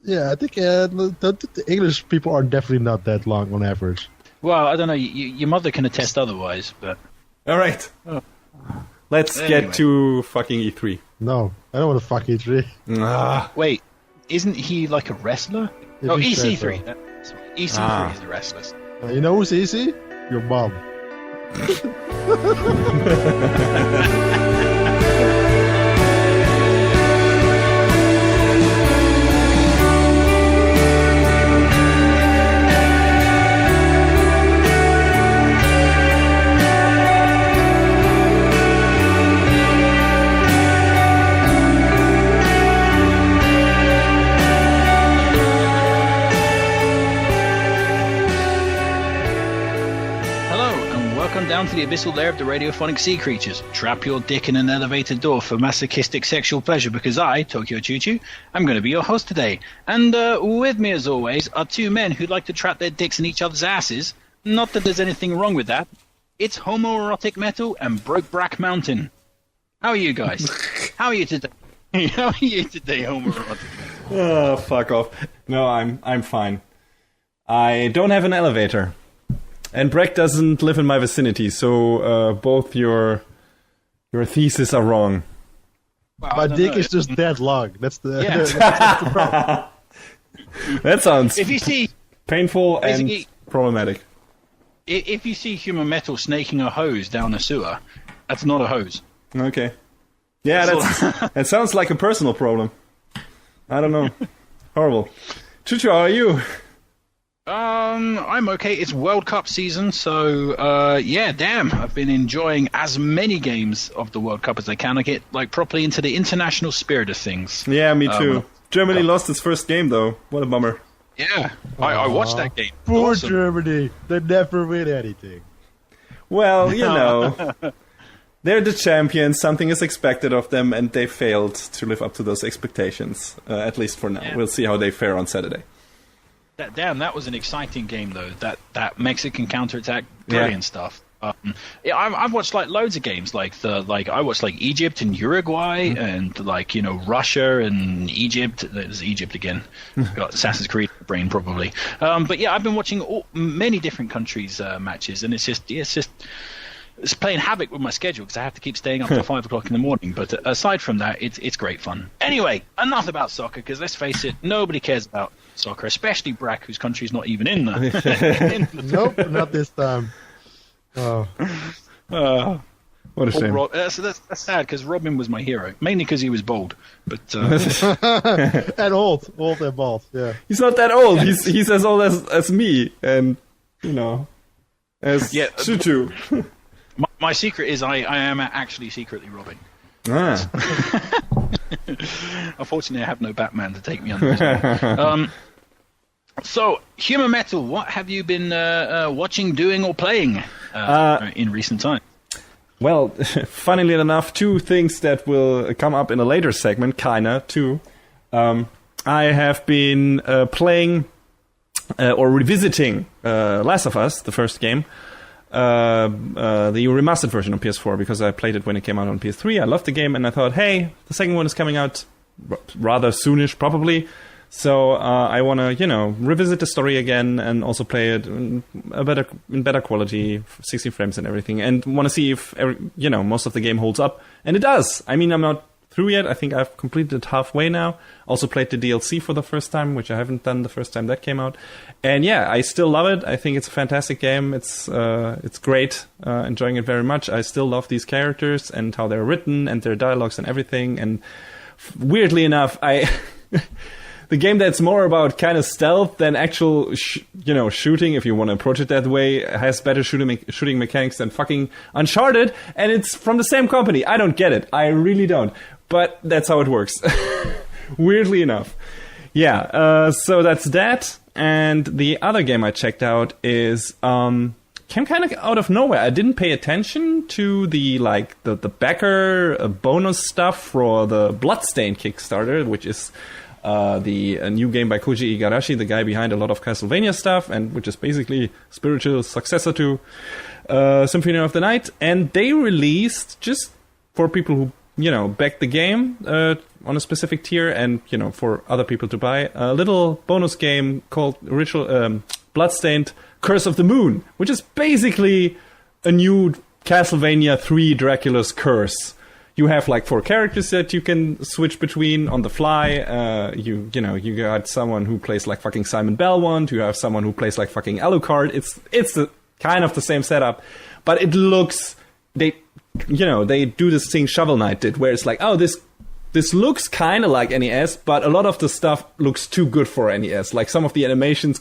Yeah, I think the English people are definitely not that long on average. Well, I don't know. Your mother can attest otherwise, but All right. Oh. Let's Anyway. get to fucking E3. No, I don't want to fuck E3. wait, isn't he like a wrestler? If Oh, you say EC3. so. That's right. EC3 is the wrestlers. You know who's easy? Your mom. Welcome down to the abyssal lair of the radiophonic sea creatures. Trap your dick in an elevator door for masochistic sexual pleasure because I, Tokyo Choo Choo, I'm going to be your host today. And with me, as always, are two men who like to trap their dicks in each other's asses. Not that there's anything wrong with that. It's homoerotic metal and broke brack mountain. How are you guys? How are you today? How are you today, homoerotic metal? Oh, fuck off. No, I'm fine. I don't have an elevator. And Breck doesn't live in my vicinity, so both your theses are wrong. Well, My dick is just that long. That's the, Yeah. that's the problem. That sounds If you see, painful and basically- problematic. if you see human metal snaking a hose down a sewer, that's not a hose. Okay. Yeah, that sounds like a personal problem. I don't know. Horrible. Chucho, how are you? I'm okay. It's World Cup season, so yeah, damn. I've been enjoying as many games of the World Cup as I can. I get like properly into the international spirit of things. Yeah, me too. well, Germany lost its first game, though. What a bummer. Yeah, I watched that game. Poor Awesome. Germany. They never win anything. Well, you know, they're the champions. Something is expected of them, and they failed to live up to those expectations, at least for now. Yeah. We'll see how they fare on Saturday. That was an exciting game though. That Mexican counterattack, brilliant stuff. Yeah, I've watched like loads of games. I watched like Egypt and Uruguay and like Russia and Egypt. There's Egypt again. Got Assassin's Creed brain probably. But yeah, I've been watching many different countries' matches, and it's playing havoc with my schedule because I have to keep staying up till 5 o'clock in the morning. But aside from that, it's great fun. Anyway, enough about soccer because let's face it, nobody cares about soccer, especially Brack, whose country's not even in the. Nope, not this time. Oh. What a shame. So that's sad because Robin was my hero, mainly because he was bald. But And old and bald, yeah. He's not that old. He's as old as me, and as Yeah, Chuchu. my secret is I am actually secretly Robin. Unfortunately, I have no Batman to take me under his wing. So, Human Metal, what have you been watching, doing, or playing in recent time? Well, funnily enough, two things that will come up in a later segment, kinda, too. I have been playing or revisiting Last of Us, the first game, the remastered version on PS4, because I played it when it came out on PS3. I loved the game, and I thought, hey, the second one is coming out rather soonish, probably. So I want to, revisit the story again and also play it in better quality, 60 frames and everything, and want to see if most of the game holds up, and it does. I mean, I'm not through yet. I think I've completed it halfway now. Also played the DLC for the first time, which I haven't done the first time that came out, and yeah, I still love it. I think it's a fantastic game. It's great. Enjoying it very much. I still love these characters and how they're written and their dialogues and everything. And weirdly enough, the game that's more about kind of stealth than actual, shooting, if you want to approach it that way, has better shooting mechanics than fucking Uncharted, and it's from the same company. I don't get it. I really don't. But that's how it works. Weirdly enough. Yeah, so that's that. And the other game I checked out is came kind of out of nowhere. I didn't pay attention to the backer bonus stuff for the Bloodstained Kickstarter, which is a new game by Koji Igarashi, the guy behind a lot of Castlevania stuff, and which is basically spiritual successor to Symphony of the Night. And they released, just for people who backed the game, on a specific tier, and for other people to buy, a little bonus game called Bloodstained Curse of the Moon, which is basically a new Castlevania 3 Dracula's Curse. You have like 4 characters that you can switch between on the fly. You got someone who plays like fucking Simon Belmont. You have someone who plays like fucking Alucard. It's the kind of the same setup, but it looks they do this thing Shovel Knight did, where it's like, oh, this looks kind of like NES, but a lot of the stuff looks too good for NES. Like some of the animations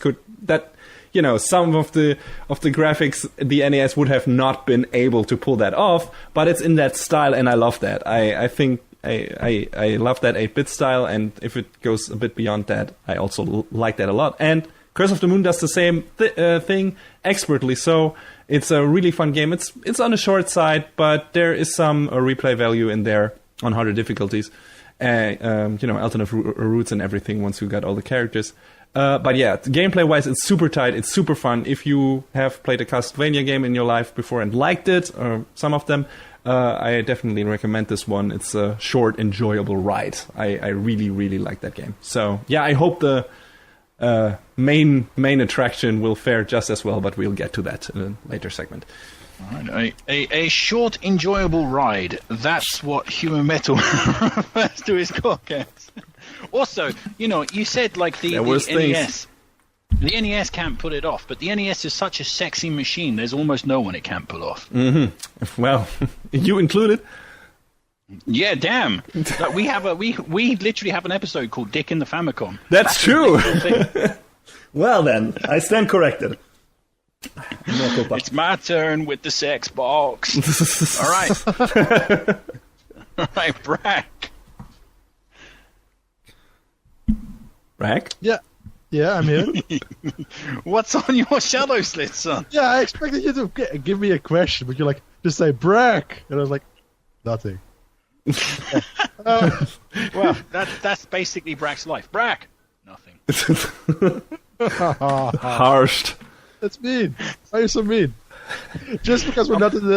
some of the graphics the NES would have not been able to pull that off, but it's in that style, and I love that. I think I love that 8-bit style, and if it goes a bit beyond that, I also like that a lot. And Curse of the Moon does the same thing expertly, so it's a really fun game. It's on the short side, but there is some replay value in there on harder difficulties. Alternate routes and everything once you got all the characters. But yeah, gameplay-wise, it's super tight. It's super fun. If you have played a Castlevania game in your life before and liked it, or some of them, I definitely recommend this one. It's a short, enjoyable ride. I really, really like that game. So yeah, I hope the main attraction will fare just as well, but we'll get to that in a later segment. All right. A short, enjoyable ride. That's what Human Metal refers to his podcast. Also, you said like the NES. The NES can't pull it off, but the NES is such a sexy machine. There's almost no one it can't pull off. Mm-hmm. Well, you included. Yeah, damn. Like, we literally have an episode called "Dick in the Famicom." That's true. Well, then I stand corrected. It's my turn with the sex box. All right. All right, Brack. Brack? Yeah, I'm here. What's on your shadow slit, son? Yeah, I expected you to give me a question, but you're like, just say Brack, and I was like, nothing. Well, that's basically Brack's life. Brack, nothing. Harshed. That's mean. Why are you so mean? Just because we're not in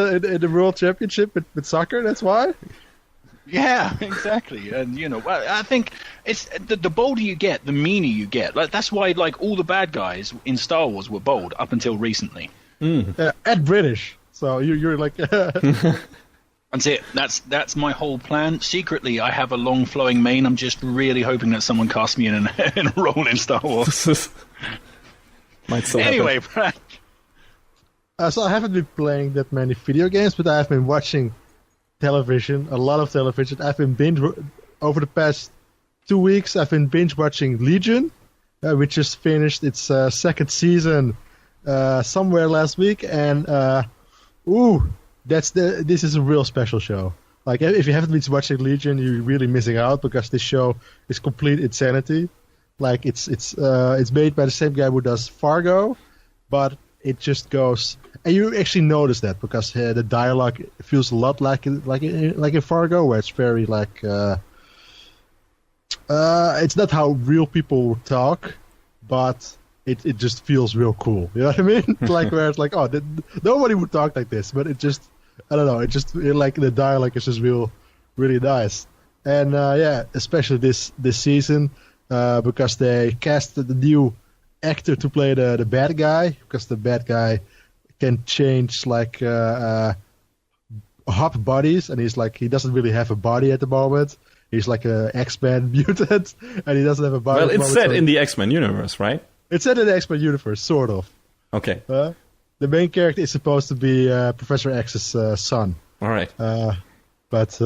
the World Championship with soccer, that's why? Yeah, exactly. And I think it's the bolder you get, the meaner you get. Like that's why like all the bad guys in Star Wars were bold up until recently. And British. So you're like That's it. That's my whole plan. Secretly, I have a long flowing mane. I'm just really hoping that someone casts me in a role in Star Wars. Might still anyway, happen. Brad. So I haven't been playing that many video games, but I've been watching television, a lot of television. I've been over the past 2 weeks. I've been binge watching Legion, which just finished its second season somewhere last week, and this is a real special show. Like if you haven't been watching Legion, you're really missing out because this show is complete insanity. Like it's made by the same guy who does Fargo, but it just goes, and you actually notice that because the dialogue feels a lot like in Fargo, where it's very like it's not how real people talk, but it just feels real cool. You know what I mean? Like where it's like, nobody would talk like this, but it just, I don't know, like the dialogue is just really nice. And especially this season. Because they cast the new actor to play the bad guy, because the bad guy can change like hop bodies, and he doesn't really have a body at the moment. He's like a X-Men mutant, and he doesn't have a body. Well, it's set in the X-Men universe, right? It's set in the X-Men universe, sort of. Okay. The main character is supposed to be Professor X's son. All right. But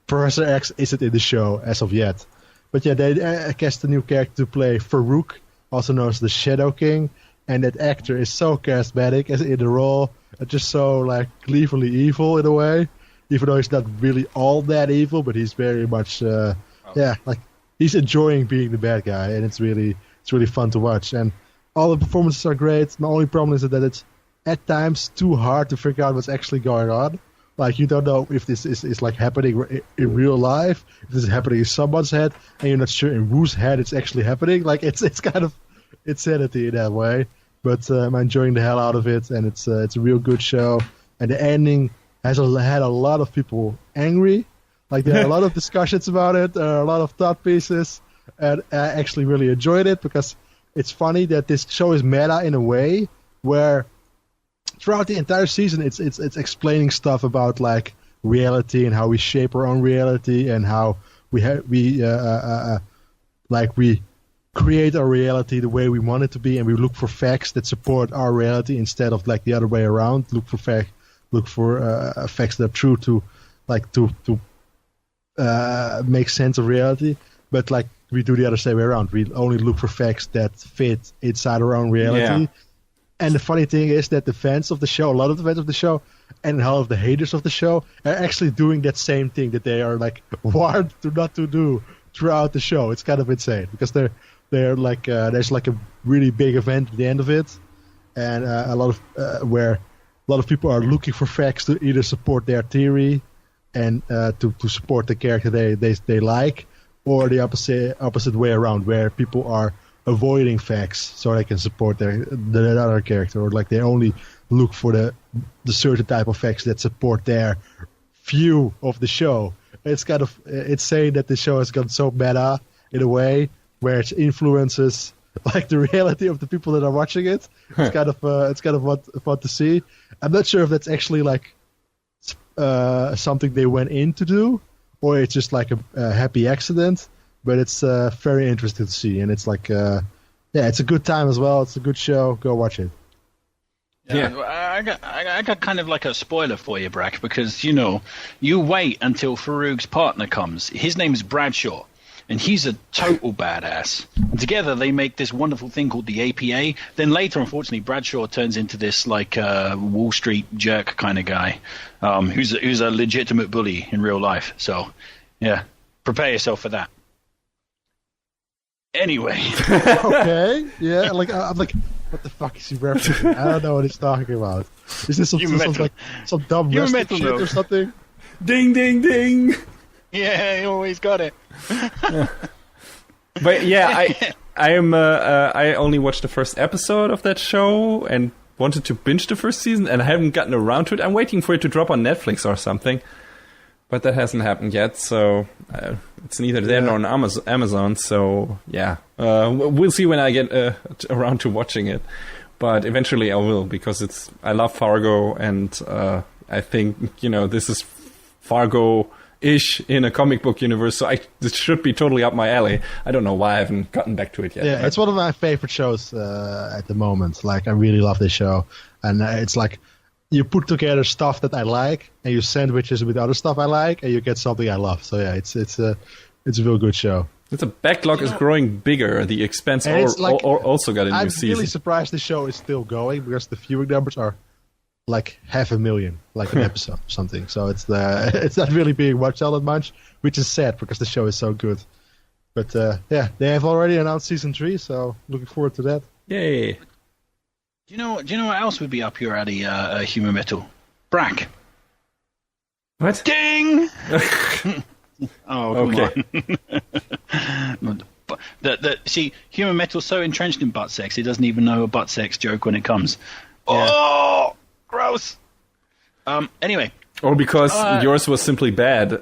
Professor X isn't in the show as of yet. But yeah, they cast a new character to play Farouk, also known as the Shadow King, and that actor is so charismatic as in the role, just so like gleefully evil in a way, even though he's not really all that evil, but he's very much, like he's enjoying being the bad guy, and it's really fun to watch, and all the performances are great. My only problem is that it's at times too hard to figure out what's actually going on. Like, you don't know if this is like happening in real life, if this is happening in someone's head, and you're not sure in whose head it's actually happening. Like, it's kind of insanity in that way. But I'm enjoying the hell out of it, and it's a real good show. And the ending had a lot of people angry. Like there are a lot of discussions about it, a lot of thought pieces, and I actually really enjoyed it because it's funny that this show is meta in a way where throughout the entire season it's explaining stuff about like reality and how we shape our own reality and how we create our reality the way we want it to be, and we look for facts that support our reality instead of like the other way around. Look for facts that are true to make sense of reality, but like we do the other same way around. We only look for facts that fit inside our own reality. Yeah. And the funny thing is that the fans of the show, a lot of the fans of the show, and a lot of the haters of the show are actually doing that same thing that they are like warned to not to do throughout the show. It's kind of insane because they're like there's like a really big event at the end of it, and a lot of people are looking for facts to either support their theory and to support the character they like, or the opposite way around, where people are avoiding facts so they can support the other character, or like they only look for the certain type of facts that support their view of the show. It's kind of insane that the show has gone so meta in a way where it influences like the reality of the people that are watching it. It's kind of fun to see. I'm not sure if that's actually like something they went in to do, or it's just like a happy accident. But it's very interesting to see, and it's like it's a good time as well. It's a good show. Go watch it. Yeah, I got kind of like a spoiler for you, Brack, because you wait until Farouk's partner comes. His name is Bradshaw, and he's a total badass. And together they make this wonderful thing called the APA. Then later, unfortunately, Bradshaw turns into this like Wall Street jerk kind of guy, who's a legitimate bully in real life. So, yeah, prepare yourself for that. Anyway. Okay. Yeah. Like I'm like, what the fuck is he referencing? I don't know what he's talking about. Is this some dumb wrestling shit or something? Ding, ding, ding. Yeah, he always got it. But yeah, I only watched the first episode of that show and wanted to binge the first season, and I haven't gotten around to it. I'm waiting for it to drop on Netflix or something. But that hasn't happened yet, so it's neither there nor on Amazon. So yeah, we'll see when I get around to watching it. But eventually I will, because I love Fargo, and I think this is Fargo-ish in a comic book universe. So this should be totally up my alley. I don't know why I haven't gotten back to it yet. Yeah, it's one of my favorite shows at the moment. Like I really love this show, and it's like, you put together stuff that I like, and you sandwich it with other stuff I like, and you get something I love. So yeah, it's a real good show. The backlog is growing bigger. The Expanse also got a new season. I'm really surprised the show is still going, because the viewing numbers are like 500,000, like an episode or something. So it's not really being watched all that much, which is sad because the show is so good. But they have already announced season 3, so looking forward to that. Yay! Do you know what else would be up your alley, Human Metal? Brack. What? Ding! Oh, okay. See, Human Metal's so entrenched in butt sex, he doesn't even know a butt sex joke when it comes. Yeah. Oh, gross. Anyway. Or because yours was simply bad.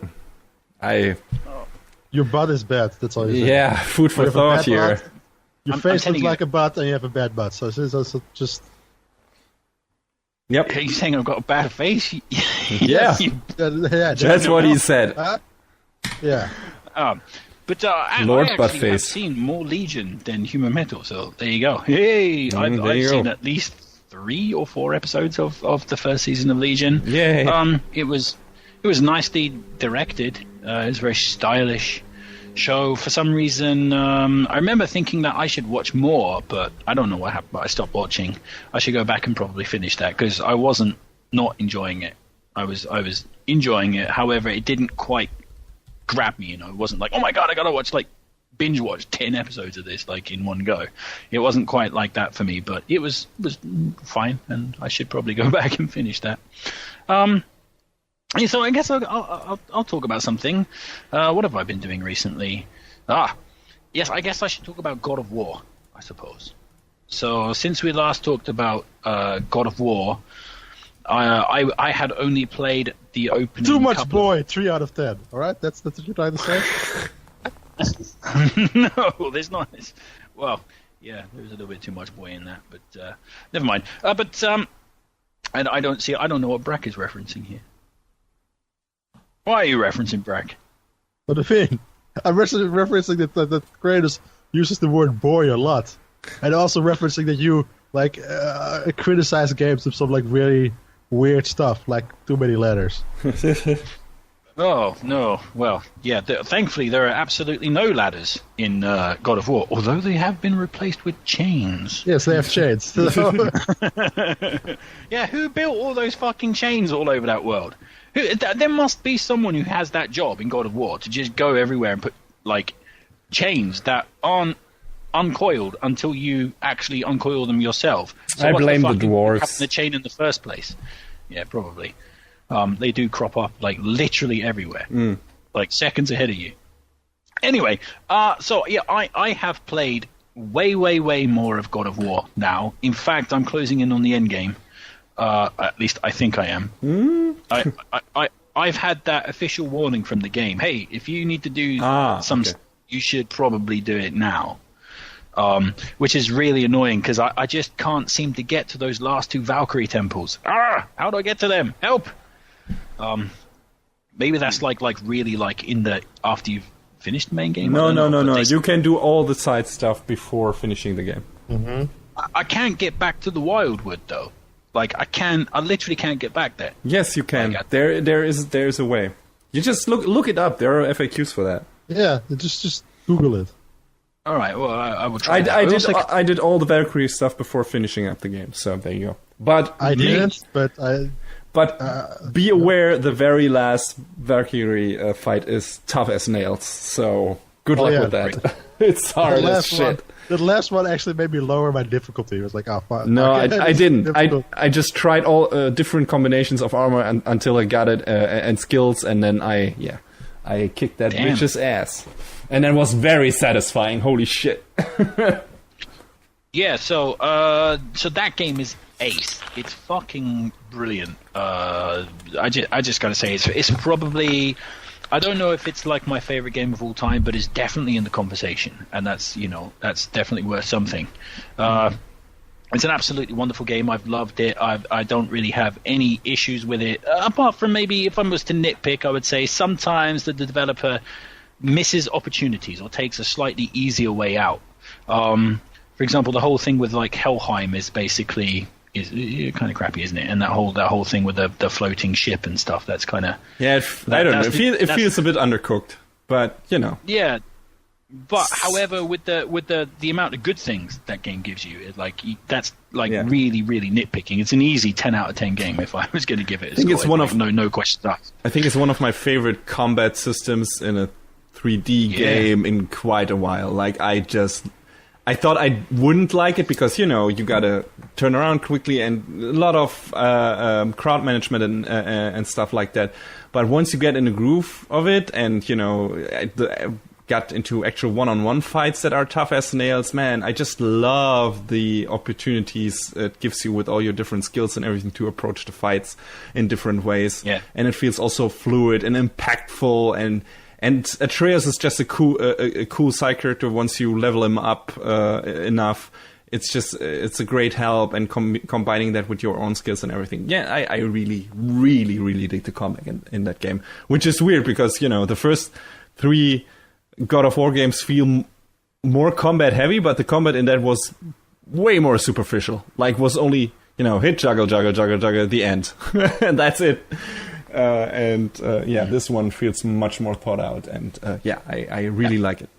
Your butt is bad. That's all you say. Yeah, food for thought here. Butt. Your face looks like a butt, and you have a bad butt. So it's also just. Yep. Are you saying I've got a bad face? Yeah. That's what he said. Yeah. But Lord I Butt actually Face. have seen more Legion than Human Metal, so there you go. Hey, I've seen at least 3 or 4 episodes of the first season of Legion. Yay. It was nicely directed. It was very stylish show. For some reason, I remember thinking that I should watch more, but I don't know what happened. But I stopped watching. I should go back and probably finish that, because I wasn't not enjoying it. I was enjoying it. However, it didn't quite grab me. It wasn't like, oh my god, I gotta watch, like, binge watch 10 episodes of this like in one go. It wasn't quite like that for me, but it was fine, and I should probably go back and finish that. So I guess I'll talk about something. What have I been doing recently? Yes, I guess I should talk about God of War, I suppose. So since we last talked about God of War, I had only played the opening. Too much boy. 3 out of 10. All right, that's what you're trying to say. No, there's not. Well, yeah, there's a little bit too much boy in that, but never mind. And I don't know what Brack is referencing here. Why are you referencing Brack? What the thing? I'm referencing that Kratos uses the word boy a lot, and also referencing that you criticize games with some like really weird stuff, like too many letters. Oh, no. Well, yeah, thankfully there are absolutely no ladders in God of War, although they have been replaced with chains. Yes, they have chains. Yeah, who built all those fucking chains all over that world? There must be someone who has that job in God of War to just go everywhere and put, like, chains that aren't uncoiled until you actually uncoil them yourself. So I blame the dwarves. Having the chain in the first place. Yeah, probably. They do crop up like literally everywhere, like seconds ahead of you. Anyway, so yeah, I have played way more of God of War now. In fact, I'm closing in on the end game. At least I think I am. I've had that official warning from the game. Hey, if you need to do you should probably do it now. Which is really annoying because I just can't seem to get to those last 2 Valkyrie temples. How do I get to them? Help! Maybe that's like really like in the after you've finished the main game. No. You can do all the side stuff before finishing the game. Mm-hmm. I can't get back to the Wildwood though. Like I literally can't get back there. Yes, you can. There's a way. You just look it up. There are FAQs for that. Yeah, just Google it. All right. Well, I will try. I did all the Valkyrie stuff before finishing up the game. So there you go. But I didn't. But be aware, the very last Valkyrie fight is tough as nails. So good luck with that. It's hard as shit. The last one actually made me lower my difficulty. It was like, oh fuck. No, I didn't. I just tried all different combinations of armor until I got it and skills, and then I kicked that bitch's ass, and that was very satisfying. Holy shit. Yeah. So that game is ace. It's fucking brilliant. I just gotta say it's probably, I don't know if it's like my favorite game of all time, but it's definitely in the conversation, and that's definitely worth something. It's an absolutely wonderful game. I've loved it. I don't really have any issues with it, apart from maybe if I was to nitpick, I would say sometimes the developer misses opportunities or takes a slightly easier way out. For example, the whole thing with like Helheim is basically is kind of crappy, isn't it? And that whole thing with the floating ship and stuff, that's kind of I don't know. It feels a bit undercooked, but you know. Yeah, but however, with the amount of good things that game gives you, that's really nitpicking. It's an easy 10 out of 10 game if I was going to give it. I think it's one of no questions asked. I think it's one of my favorite combat systems in a 3D game in quite a while. Like I thought I wouldn't like it because, you know, you gotta turn around quickly and a lot of crowd management and stuff like that. But once you get in the groove of it and, you know, got into actual one-on-one fights that are tough as nails, man, I just love the opportunities it gives you with all your different skills and everything to approach the fights in different ways. Yeah. And it feels also fluid and impactful, and Atreus is just a cool side character once you level him up enough. It's a great help, and combining that with your own skills and everything. Yeah, I really, really, really dig the combat in that game, which is weird because, you know, the first 3 God of War games feel more combat heavy, but the combat in that was way more superficial. Like, was only, you know, hit, juggle, the end. And that's it. This one feels much more thought out, and I really like it.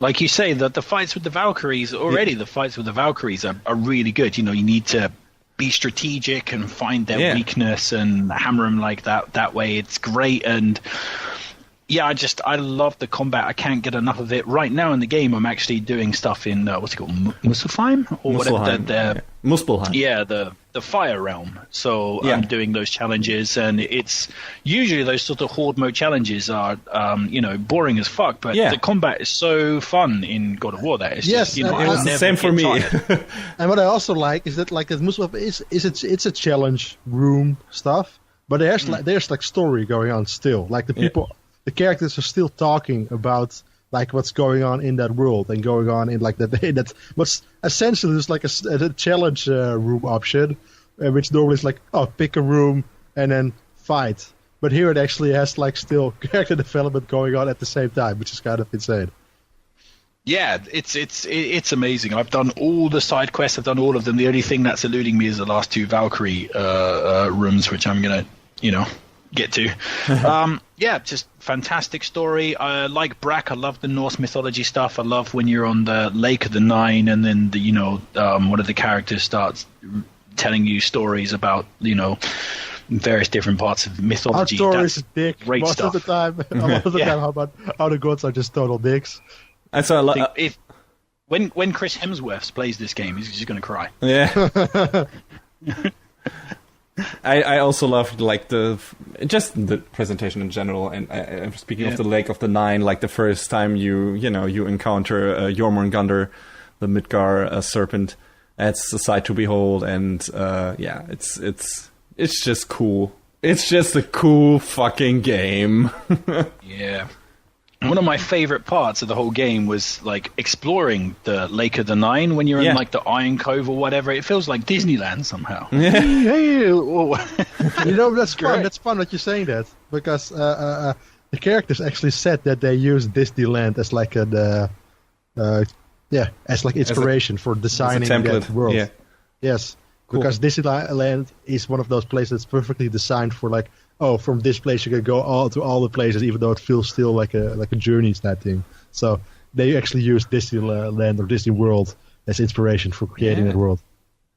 Like you say, that the fights with the Valkyries the fights with the Valkyries are really good. You know, you need to be strategic and find their weakness and hammer them like that. That way, it's great. And yeah, I love the combat. I can't get enough of it. Right now in the game, I'm actually doing stuff in what's it called, Muspelheim or whatever. Muspelheim. Yeah, the fire realm. So Yeah. I'm doing those challenges, and it's usually those sort of horde mode challenges are, boring as fuck. But Yeah. the combat is so fun in God of War that it's Yes, just, it was I'll the same never for get me. tired. And what I also like is that like the most of it it's a challenge room stuff, but there's like story going on still. Like the characters are still talking about like what's going on in that world and going on in like that what's essentially is like a challenge room option, which normally is like pick a room and then fight. But here it actually has like still character development going on at the same time, which is kind of insane. Yeah, it's amazing. I've done all the side quests. I've done all of them. The only thing that's eluding me is the last 2 Valkyrie rooms, which I'm gonna, get to. Just fantastic story. Like Brack, I love the Norse mythology stuff. I love when you're on the Lake of the Nine, and then one of the characters starts telling you stories about various different parts of mythology. Our story That's is dick great most stuff. of the time. A lot of the time, how the gods are just total dicks. And so When Chris Hemsworth plays this game, he's just going to cry. Yeah. I also loved like the presentation in general, and speaking of the Lake of the Nine, like the first time you encounter Jormungandr, the Midgar serpent. It's a sight to behold, and it's just cool. It's just a cool fucking game. Yeah. One of my favorite parts of the whole game was like exploring the Lake of the Nine when you're in like the Iron Cove or whatever. It feels like Disneyland somehow. That's fun. That's fun that you're saying that, because the characters actually said that they use Disneyland as like inspiration for designing that world. Yeah. Yes, Cool. because Disneyland is one of those places that's perfectly designed for like, from this place you can go to all the places, even though it feels still like a journey type thing. So they actually use Disneyland or Disney World as inspiration for creating that world.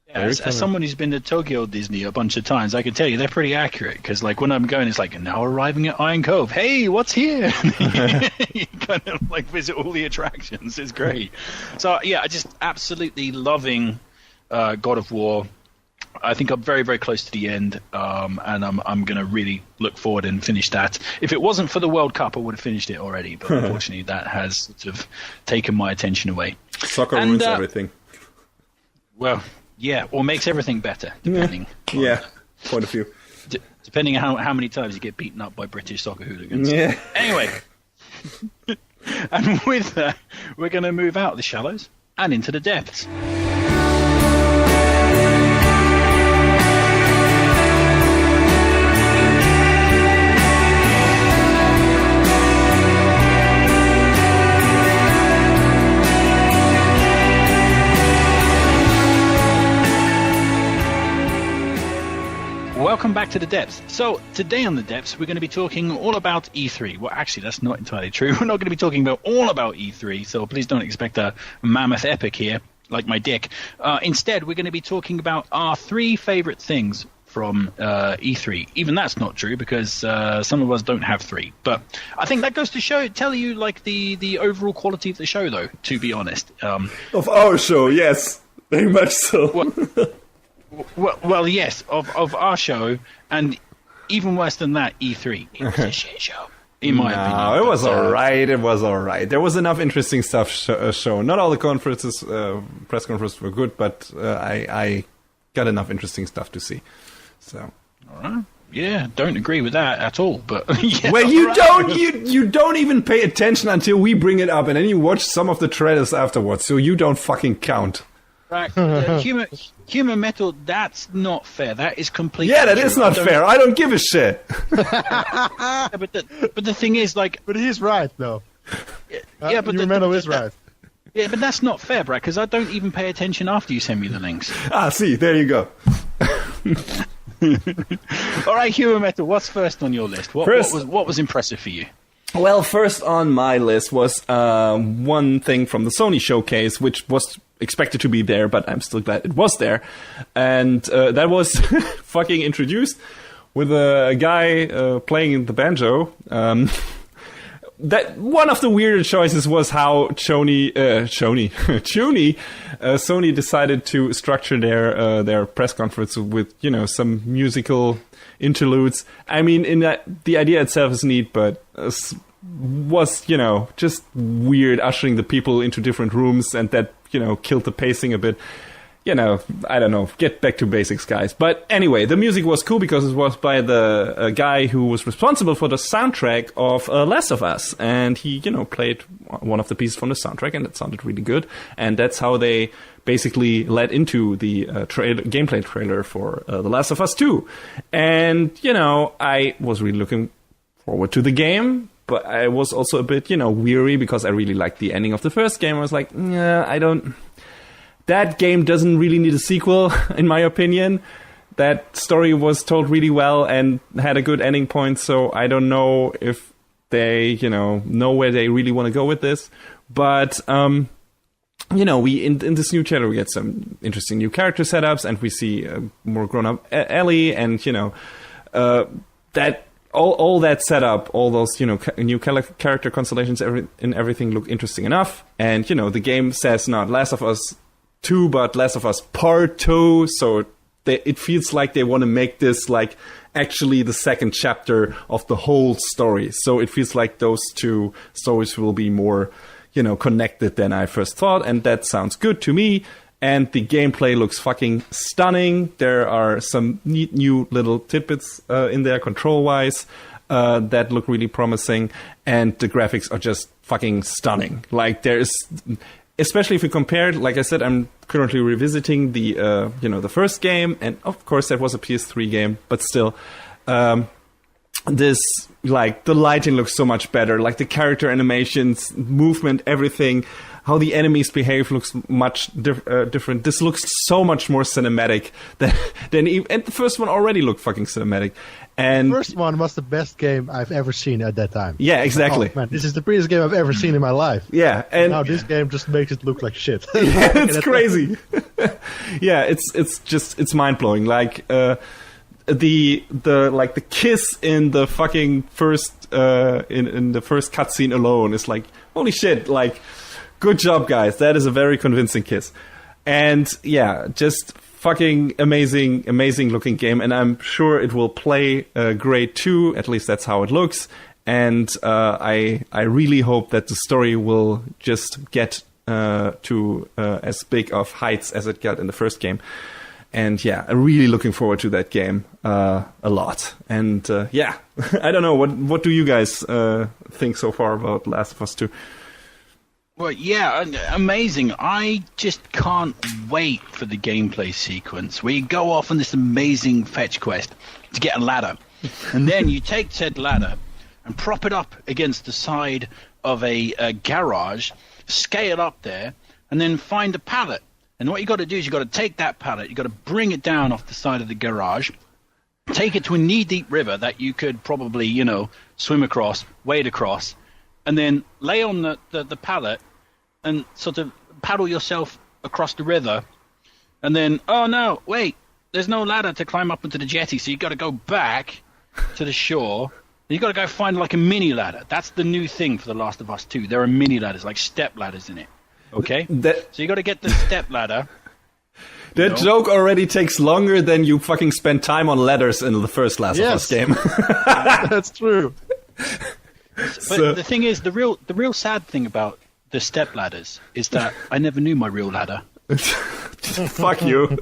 Yeah, as someone who's been to Tokyo Disney a bunch of times, I can tell you they're pretty accurate, because like when I'm going, it's like, now arriving at Iron Cove. Hey, what's here? You kind of like visit all the attractions. It's great. So yeah, I just absolutely loving God of War. I think I'm very, very close to the end, and I'm going to really look forward and finish that. If it wasn't for the World Cup, I would have finished it already, but unfortunately that has sort of taken my attention away. Soccer ruins everything. Well, yeah, or makes everything better, depending. Yeah, point of view. Depending on how many times you get beaten up by British soccer hooligans. Yeah. Anyway, and with that, we're going to move out of the shallows and into the depths. Welcome back to the Depths. So today on the Depths, we're going to be talking all about E3. Well, actually, that's not entirely true. We're not going to be talking all about E3, so please don't expect a mammoth epic here, like my dick. Instead, we're going to be talking about our 3 favorite things from E3. Even that's not true, because some of us don't have 3. But I think that goes to tell you like the overall quality of the show, though, to be honest. Of our show, yes. Very much so. Well, yes, of our show, and even worse than that, E3. It was a shit show, in my opinion. No, it was alright. It was alright. There was enough interesting stuff shown. Not all the conferences, press conferences were good, but I got enough interesting stuff to see. So, all right. Yeah, don't agree with that at all. But yeah, well, you don't even pay attention until we bring it up, and then you watch some of the trailers afterwards. So you don't fucking count. Right, human metal. That's not fair. That is completely. Yeah, that is not fair. I don't give a shit. Yeah, but the thing is, like, But he's right, though. Yeah, but human metal is right. Yeah, but that's not fair, Brad. Because I don't even pay attention after you send me the links. See, there you go. All right, human metal. What's first on your list? What was impressive for you? Well, first on my list was one thing from the Sony showcase, which was expected to be there, but I'm still glad it was there. And that was fucking introduced with a guy playing the banjo. that one of the weirder choices was how Sony decided to structure their press conference with, you know, some musical interludes. I mean, the idea itself is neat, but was, you know, just weird, ushering the people into different rooms, and that, you know, killed the pacing a bit. You know, I don't know, get back to basics, guys. But anyway, the music was cool because it was by the guy who was responsible for the soundtrack of Last of Us. And he, you know, played one of the pieces from the soundtrack, and it sounded really good. And that's how they basically led into the gameplay trailer for The Last of Us 2. And, you know, I was really looking forward to the game, but I was also a bit, you know, weary because I really liked the ending of the first game. I was like, yeah, that game doesn't really need a sequel, in my opinion. That story was told really well and had a good ending point, so I don't know if they, you know where they really want to go with this. But, you know, we in this new trailer, we get some interesting new character setups, and we see a more grown-up Ellie, and, you know, that all that setup, all those, you know, new character constellations and everything look interesting enough. And, you know, the game says not Last of Us 2, but Last of Us Part 2, so it feels like they want to make this like actually the second chapter of the whole story. So it feels like those two stories will be more, you know, connected than I first thought, and that sounds good to me. And the gameplay looks fucking stunning. There are some neat new little tidbits in there control-wise that look really promising, and the graphics are just fucking stunning. Like, there's... Especially if you compare it, like I said, I'm currently revisiting the, you know, the first game, and of course that was a PS3 game, but still, this, like, the lighting looks so much better, like the character animations, movement, everything, how the enemies behave looks much different. This looks so much more cinematic than even, and the first one already looked fucking cinematic. And the first one was the best game I've ever seen at that time. Yeah, exactly. Oh, man, this is the prettiest game I've ever seen in my life. Yeah, and now this game just makes it look like shit. Yeah, it's crazy. Yeah, it's mind blowing. Like the kiss in the fucking first in the first cutscene alone is like, holy shit! Like, good job, guys. That is a very convincing kiss. And yeah, just fucking amazing looking game, and I'm sure it will play great too. At least that's how it looks. And I really hope that the story will just get to as big of heights as it got in the first game. And yeah, I'm really looking forward to that game a lot. And yeah, I don't know, what do you guys think so far about Last of Us 2? Well, yeah, amazing. I just can't wait for the gameplay sequence where you go off on this amazing fetch quest to get a ladder. And then you take said ladder and prop it up against the side of a garage, scale up there, and then find a pallet. And what you got to do is you got to take that pallet, you got to bring it down off the side of the garage, take it to a knee-deep river that you could probably, you know, swim across, wade across, and then lay on the pallet and sort of paddle yourself across the river, and then, oh no, wait, there's no ladder to climb up into the jetty, so you got to go back to the shore. You got to go find like a mini ladder. That's the new thing for The Last of Us 2. There are mini ladders, like step ladders in it. Okay, so you got to get the step ladder. That joke already takes longer than you fucking spend time on ladders in the first Last of Us game. That's true. But the thing is, the real sad thing about the step ladders is that I never knew my real ladder. Fuck you.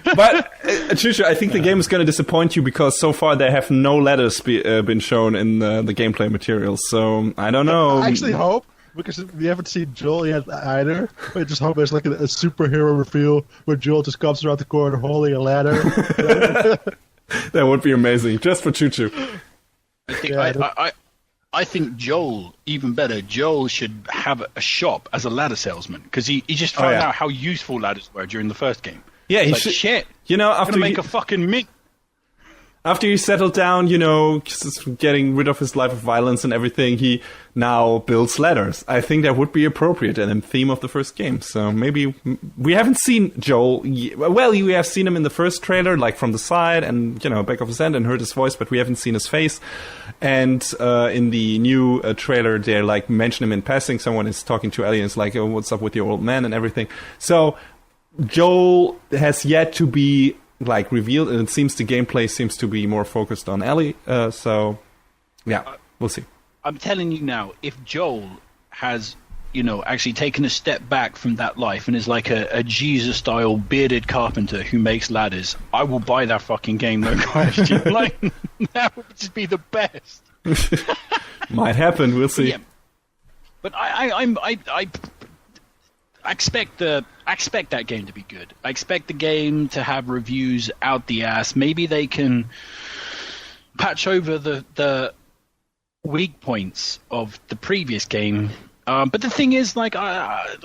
But Chusha, I think the game is going to disappoint you because so far there have no ladders been shown in the gameplay materials. So I don't know. I actually hope, because we haven't seen Joel yet either. I just hope there's like a superhero reveal where Joel just comes around the corner holding a ladder. That would be amazing, just for Choo-Choo. I think Joel, even better, Joel should have a shop as a ladder salesman, because he just found out how useful ladders were during the first game. Yeah, he should. Shit, you know, after make a fucking after he settled down, just getting rid of his life of violence and everything, he now builds ladders. I think that would be appropriate and in theme of the first game. So maybe we haven't seen Joel. Well, we have seen him in the first trailer, like from the side and, back of his hand and heard his voice, but we haven't seen his face. And in the new trailer, they like mention him in passing. Someone is talking to Ellie and it's like, oh, what's up with your old man and everything. So Joel has yet to be like revealed, and it seems the gameplay seems to be more focused on Ellie. So, yeah, we'll see. I'm telling you now, if Joel has, actually taken a step back from that life and is like a Jesus-style bearded carpenter who makes ladders, I will buy that fucking game, no question. Like, that would just be the best. Might happen. We'll see. Yeah. But I expect that game to be good. I expect the game to have reviews out the ass. Maybe they can patch over the weak points of the previous game. But the thing is, like,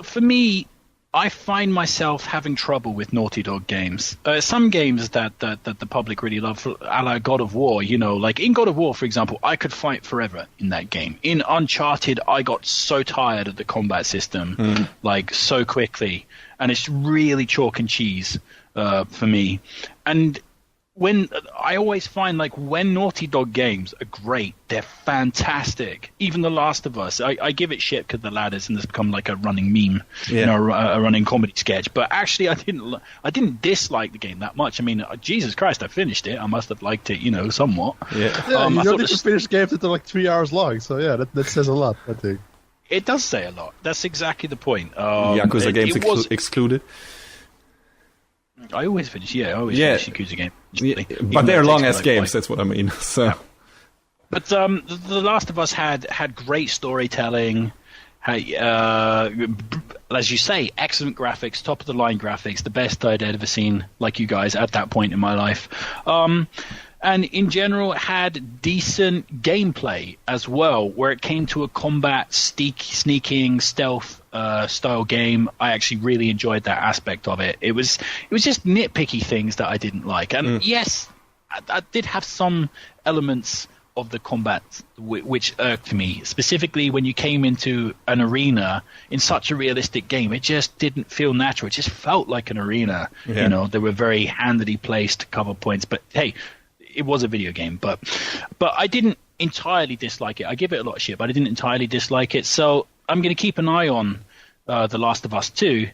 for me, I find myself having trouble with Naughty Dog games. Some games that the public really love, a la God of War, like in God of War, for example, I could fight forever in that game. In Uncharted, I got so tired of the combat system, like so quickly, and it's really chalk and cheese for me. And when I always find, like, when Naughty Dog games are great, they're fantastic. Even The Last of Us, I give it shit because the ladders and it's become like a running meme, a running comedy sketch. But actually, I didn't dislike the game that much. I mean, Jesus Christ, I finished it. I must have liked it, somewhat. Yeah, you don't need to finish games that are like 3 hours long. So yeah, that says a lot, I think. It does say a lot. That's exactly the point. Yakuza games excluded. I always finish finish Yakuza games. Yeah, but they're long-ass games, that's what I mean. So. Yeah. But The Last of Us had great storytelling, as you say, excellent graphics, top-of-the-line graphics, the best I'd ever seen, like you guys, at that point in my life. And in general, it had decent gameplay as well, where it came to a combat, sneaking, stealth style game. I actually really enjoyed that aspect of it. It was just nitpicky things that I didn't like. And yes, I did have some elements of the combat which irked me, specifically when you came into an arena in such a realistic game. It just didn't feel natural. It just felt like an arena. There were very handily placed cover points, but hey, it was a video game. But I didn't entirely dislike it. I give it a lot of shit, but I didn't entirely dislike it. So I'm going to keep an eye on The Last of Us 2,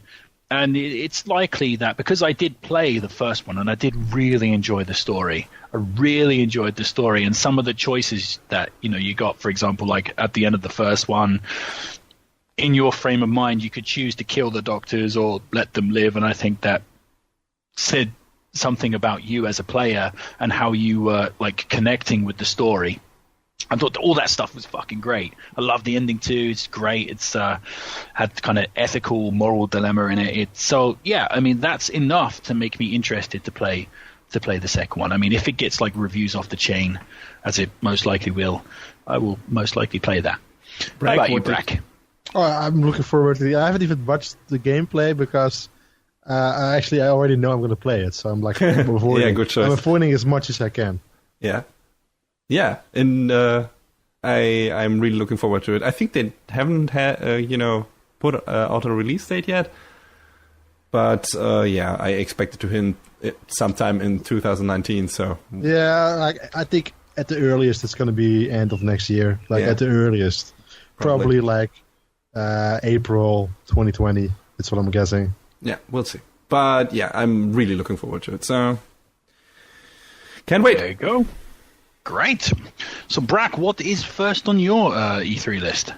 and it's likely that because I did play the first one and I did really enjoy the story. I really enjoyed the story, and some of the choices that you got, for example, like at the end of the first one, in your frame of mind, you could choose to kill the doctors or let them live, and I think that said something about you as a player and how you were like connecting with the story. I thought all that stuff was fucking great. I love the ending too. It's great. It's had kind of ethical, moral dilemma in it. So yeah, I mean that's enough to make me interested to play the second one. I mean, if it gets like reviews off the chain, as it most likely will, I will most likely play that. How about you, Brack? Oh, I'm looking forward to it. I haven't even watched the gameplay because I already know I'm going to play it. So I'm like avoiding. Yeah, good choice. I'm avoiding as much as I can. Yeah, and I'm really looking forward to it. I think they haven't put out a release date yet, but I expect it to hit sometime in 2019. So yeah, I think at the earliest it's going to be end of next year. At the earliest, probably like April 2020. That's what I'm guessing. Yeah, we'll see. But yeah, I'm really looking forward to it. So can't wait. There you go. Great. So, Brack, what is first on your E3 list?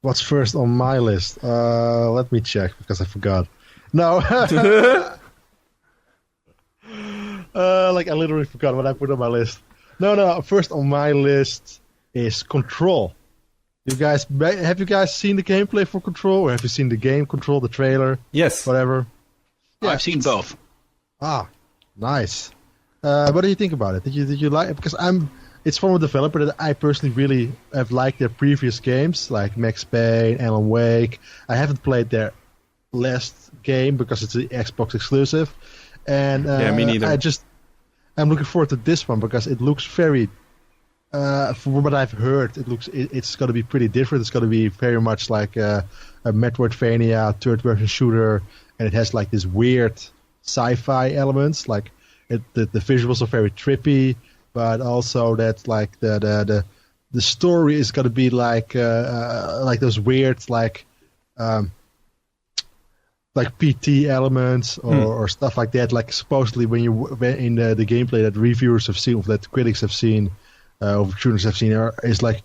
What's first on my list? Let me check, because I forgot. No. I literally forgot what I put on my list. No. First on my list is Control. Have you guys seen the gameplay for Control? Or have you seen the game Control, the trailer? Yes. Whatever. Yeah, I've seen both. Ah, nice. What do you think about it? Did you like it? Because it's from a developer that I personally really have liked their previous games, like Max Payne, Alan Wake. I haven't played their last game because it's an Xbox exclusive, and me neither. I'm looking forward to this one because it looks very. From what I've heard, it's going to be pretty different. It's going to be very much like a Metroidvania third-person shooter, and it has like this weird sci-fi elements. Like the visuals are very trippy, but also that like the story is going to be like those weird like PT elements or stuff like that. Like supposedly when in the gameplay that reviewers have seen, or that critics have seen. Or students have seen is like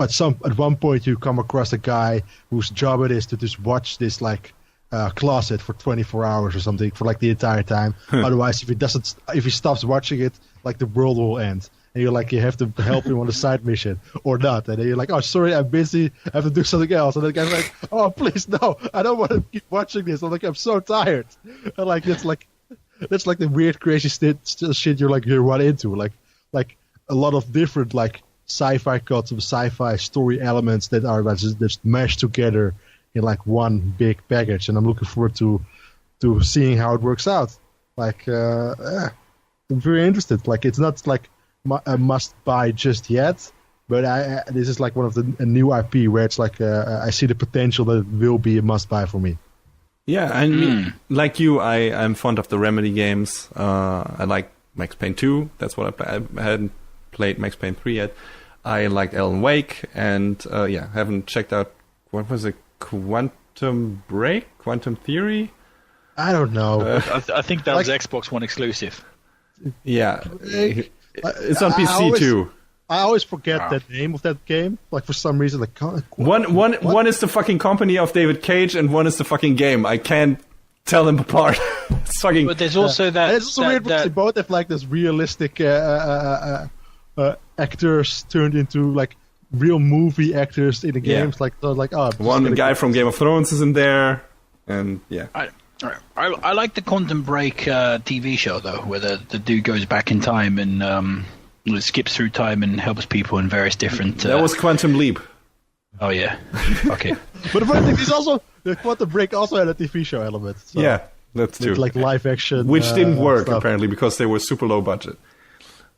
at one point you come across a guy whose job it is to just watch this like closet for 24 hours or something for like the entire time. Otherwise, if he stops watching it, like the world will end. And you're like, you have to help him on the side mission or not. And then you're like, oh, sorry, I'm busy. I have to do something else. And the guy's like, oh, please, no, I don't want to keep watching this. I'm like, I'm so tired. And like that's like the weird, crazy shit you're run into. Like a lot of different like sci-fi cuts of sci-fi story elements that are just mashed together in like one big package, and I'm looking forward to seeing how it works out. Like I'm very interested. Like it's not like a must buy just yet, but this is like one of a new IP where it's like I see the potential that it will be a must buy for me. Yeah, I mean, like you, I'm fond of the Remedy games. I like Max Payne 2. That's what I play. I hadn't played Max Payne 3 yet. I liked Alan Wake, and haven't checked out, what was it, Quantum Break? Quantum Theory? I don't know. I think that was Xbox One exclusive. Yeah. It's on PC too. I always forget the name of that game. Like for some reason, like one is the fucking company of David Cage, and one is the fucking game. I can't tell them apart. It's fucking. But there's also that. It's also weird because they both have like this realistic actors turned into like real movie actors in the games. Yeah. One guy from Game of Thrones is in there, and yeah. I like the Quantum Break TV show though, where the dude goes back in time and skips through time and helps people in various different. That was Quantum Leap. Oh yeah. Okay. But the funny thing is also the Quantum Break also had a TV show element. So yeah, that's true. Like live action, which didn't work stuff. Apparently because they were super low budget.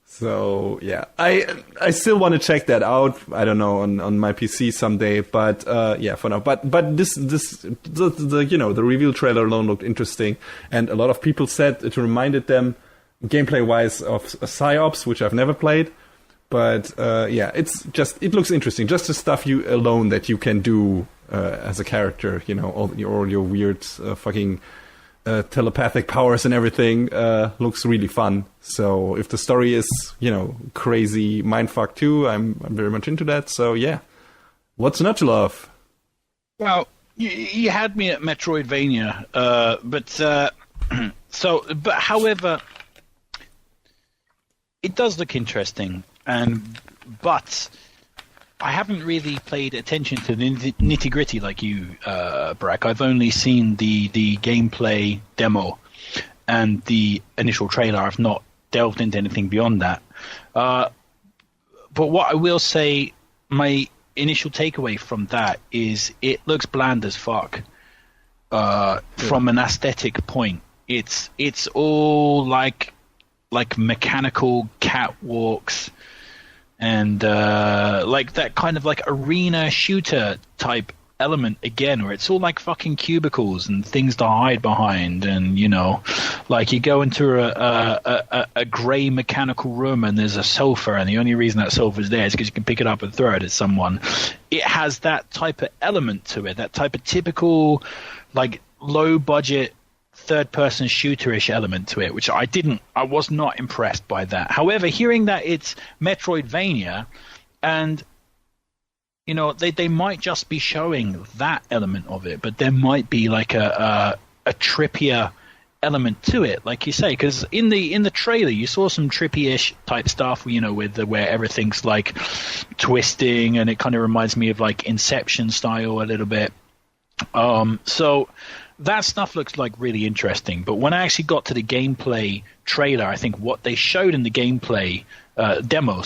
So yeah, I still want to check that out. I don't know on my PC someday, but for now. But the reveal trailer alone looked interesting, and a lot of people said it reminded them gameplay wise of PsyOps, which I've never played. But it looks interesting. Just the stuff that you can do as a character, all your weird fucking. Telepathic powers and everything looks really fun. So if the story is, crazy mindfuck too, I'm very much into that. So yeah, what's not to love? Well, you had me at Metroidvania, but however, it does look interesting, but I haven't really paid attention to the nitty-gritty like you, Brack. I've only seen the gameplay demo and the initial trailer. I've not delved into anything beyond that. But what I will say, my initial takeaway from that is it looks bland as fuck from an aesthetic point. It's all like mechanical catwalks, and like that kind of like arena shooter type element again, where it's all like fucking cubicles and things to hide behind, and like you go into a grey mechanical room and there's a sofa, and the only reason that sofa is there is because you can pick it up and throw it at someone. It has that type of element to it, that type of typical like low budget third-person shooter-ish element to it, which I was not impressed by that. However, hearing that it's Metroidvania, and they might just be showing that element of it, but there might be like a trippier element to it, like you say, because in the trailer you saw some trippy-ish type stuff, where everything's like twisting, and it kind of reminds me of like Inception style a little bit. So that stuff looks like really interesting, but when I actually got to the gameplay trailer, I think what they showed in the gameplay demo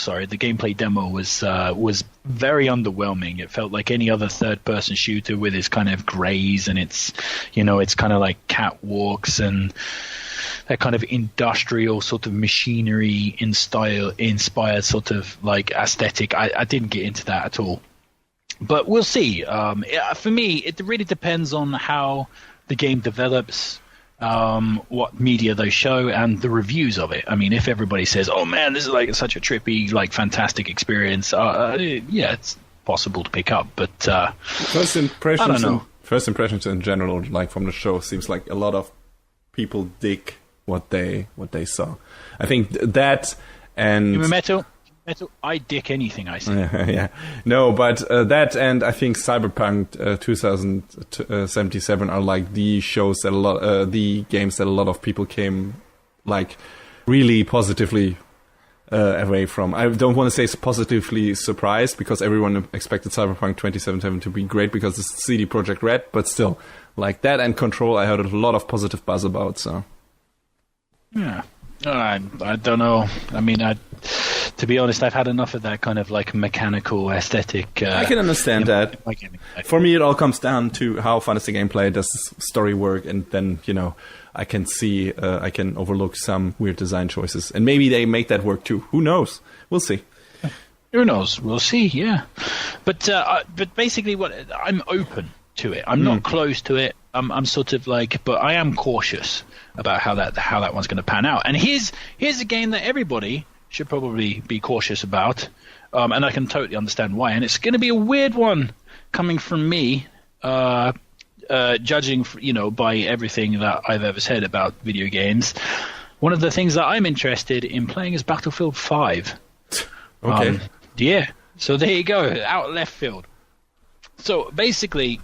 was very underwhelming. It felt like any other third-person shooter with its kind of grays, and it's kind of like catwalks, and that kind of industrial sort of machinery inspired sort of like aesthetic. I didn't get into that at all. But we'll see. For me, it really depends on how the game develops, what media they show, and the reviews of it. I mean, if everybody says, "Oh man, this is like such a trippy, like fantastic experience," yeah, it's possible to pick up. But first impressions, I don't know. First impressions in general, like from the show, seems like a lot of people dig what they saw. I think that and Metal, I dick anything I see. yeah, no, but that and I think Cyberpunk 2077 are like the shows that the games that a lot of people came like really positively away from. I don't want to say positively surprised because everyone expected Cyberpunk 2077 to be great because it's CD Projekt Red, but still, like that and Control, I heard a lot of positive buzz about. So yeah, I don't know. I mean, to be honest, I've had enough of that kind of like mechanical aesthetic. I can understand that. For me, it all comes down to how fun is the gameplay, does the story work, and then, you know, I can see, I can overlook some weird design choices. And maybe they make that work too. Who knows? We'll see. Who knows? We'll see, yeah. But basically, I'm open to it. I'm not close to it. I'm sort of like, but I am cautious about how that one's going to pan out. And here's a game that everybody should probably be cautious about, and I can totally understand why. And it's going to be a weird one coming from me, judging, by everything that I've ever said about video games. One of the things that I'm interested in playing is Battlefield 5. Okay. Yeah. So there you go, out left field. So basically,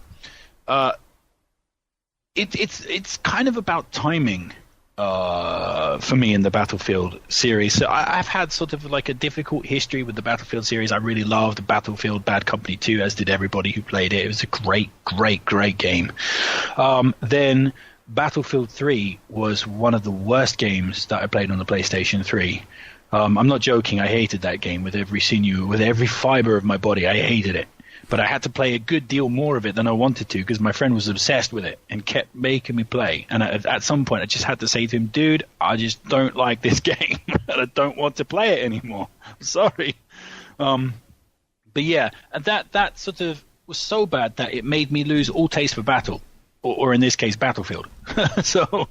it's kind of about timing. For me in the Battlefield series. So I've had sort of like a difficult history with the Battlefield series. I really loved Battlefield Bad Company 2, as did everybody who played it. It was a great game. Then Battlefield 3 was one of the worst games that I played on the PlayStation 3. I'm not joking. I hated that game with every sinew, with every fiber of my body. I hated it. But I had to play a good deal more of it than I wanted to because my friend was obsessed with it and kept making me play. And at some point, I just had to say to him, dude, I just don't like this game. And I don't want to play it anymore. I'm sorry. But yeah, and that sort of was so bad that it made me lose all taste for battle, or in this case, Battlefield. So,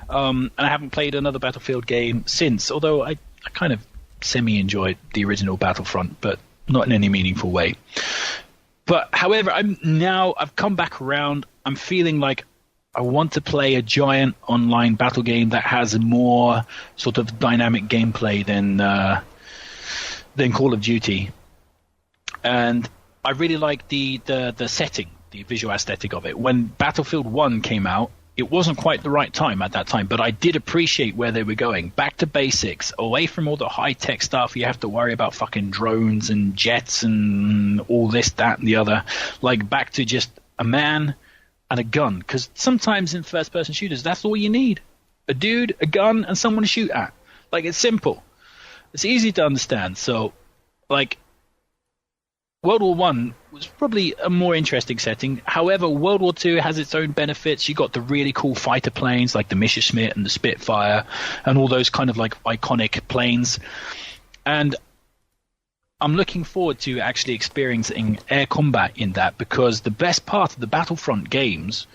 and I haven't played another Battlefield game since, although I kind of semi-enjoyed the original Battlefront, but not in any meaningful way. But however, I've come back around. I'm feeling like I want to play a giant online battle game that has a more sort of dynamic gameplay than Call of Duty. And I really like the setting, the visual aesthetic of it. When Battlefield 1 came out, it wasn't quite the right time at that time, but I did appreciate where they were going. Back to basics, away from all the high-tech stuff. You have to worry about fucking drones and jets and all this, that, and the other. Like, back to just a man and a gun. Because sometimes in first-person shooters, that's all you need. A dude, a gun, and someone to shoot at. Like, it's simple. It's easy to understand. So, like, World War I was probably a more interesting setting. However, World War II has its own benefits. You got the really cool fighter planes like the Messerschmitt and the Spitfire and all those kind of like iconic planes. And I'm looking forward to actually experiencing air combat in that, because the best part of the Battlefront games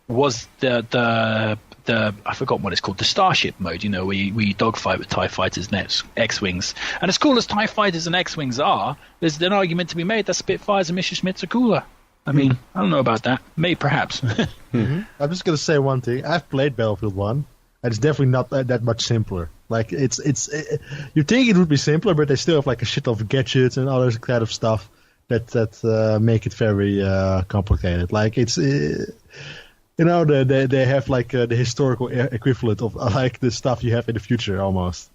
was the I forgot what it's called, the Starship mode, where you dogfight with TIE fighters and X-Wings. And as cool as TIE fighters and X-Wings are, there's an argument to be made that Spitfires and Messerschmitts are cooler. I mean, I don't know about that. Maybe, perhaps. I'm just going to say one thing. I've played Battlefield 1, and it's definitely not that much simpler. Like, you think it would be simpler, but they still have like a shit of gadgets and other kind of stuff that make it very complicated. Like, it's... they have like the historical equivalent of like the stuff you have in the future almost.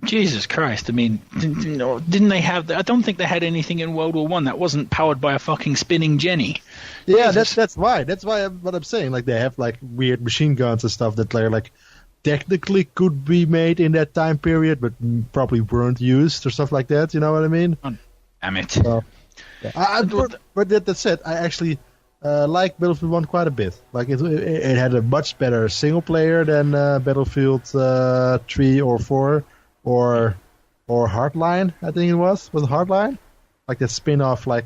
Jesus Christ! I mean, didn't they have? I don't think they had anything in World War I that wasn't powered by a fucking spinning Jenny. Yeah, that's why. That's why what I'm saying. Like, they have like weird machine guns and stuff that like technically could be made in that time period, but probably weren't used or stuff like that. You know what I mean? Damn it! Yeah. But that said, I actually like Battlefield 1 quite a bit. Like it had a much better single player than Battlefield 3 or 4 or Hardline. I think it was it Hardline, like that spin-off, like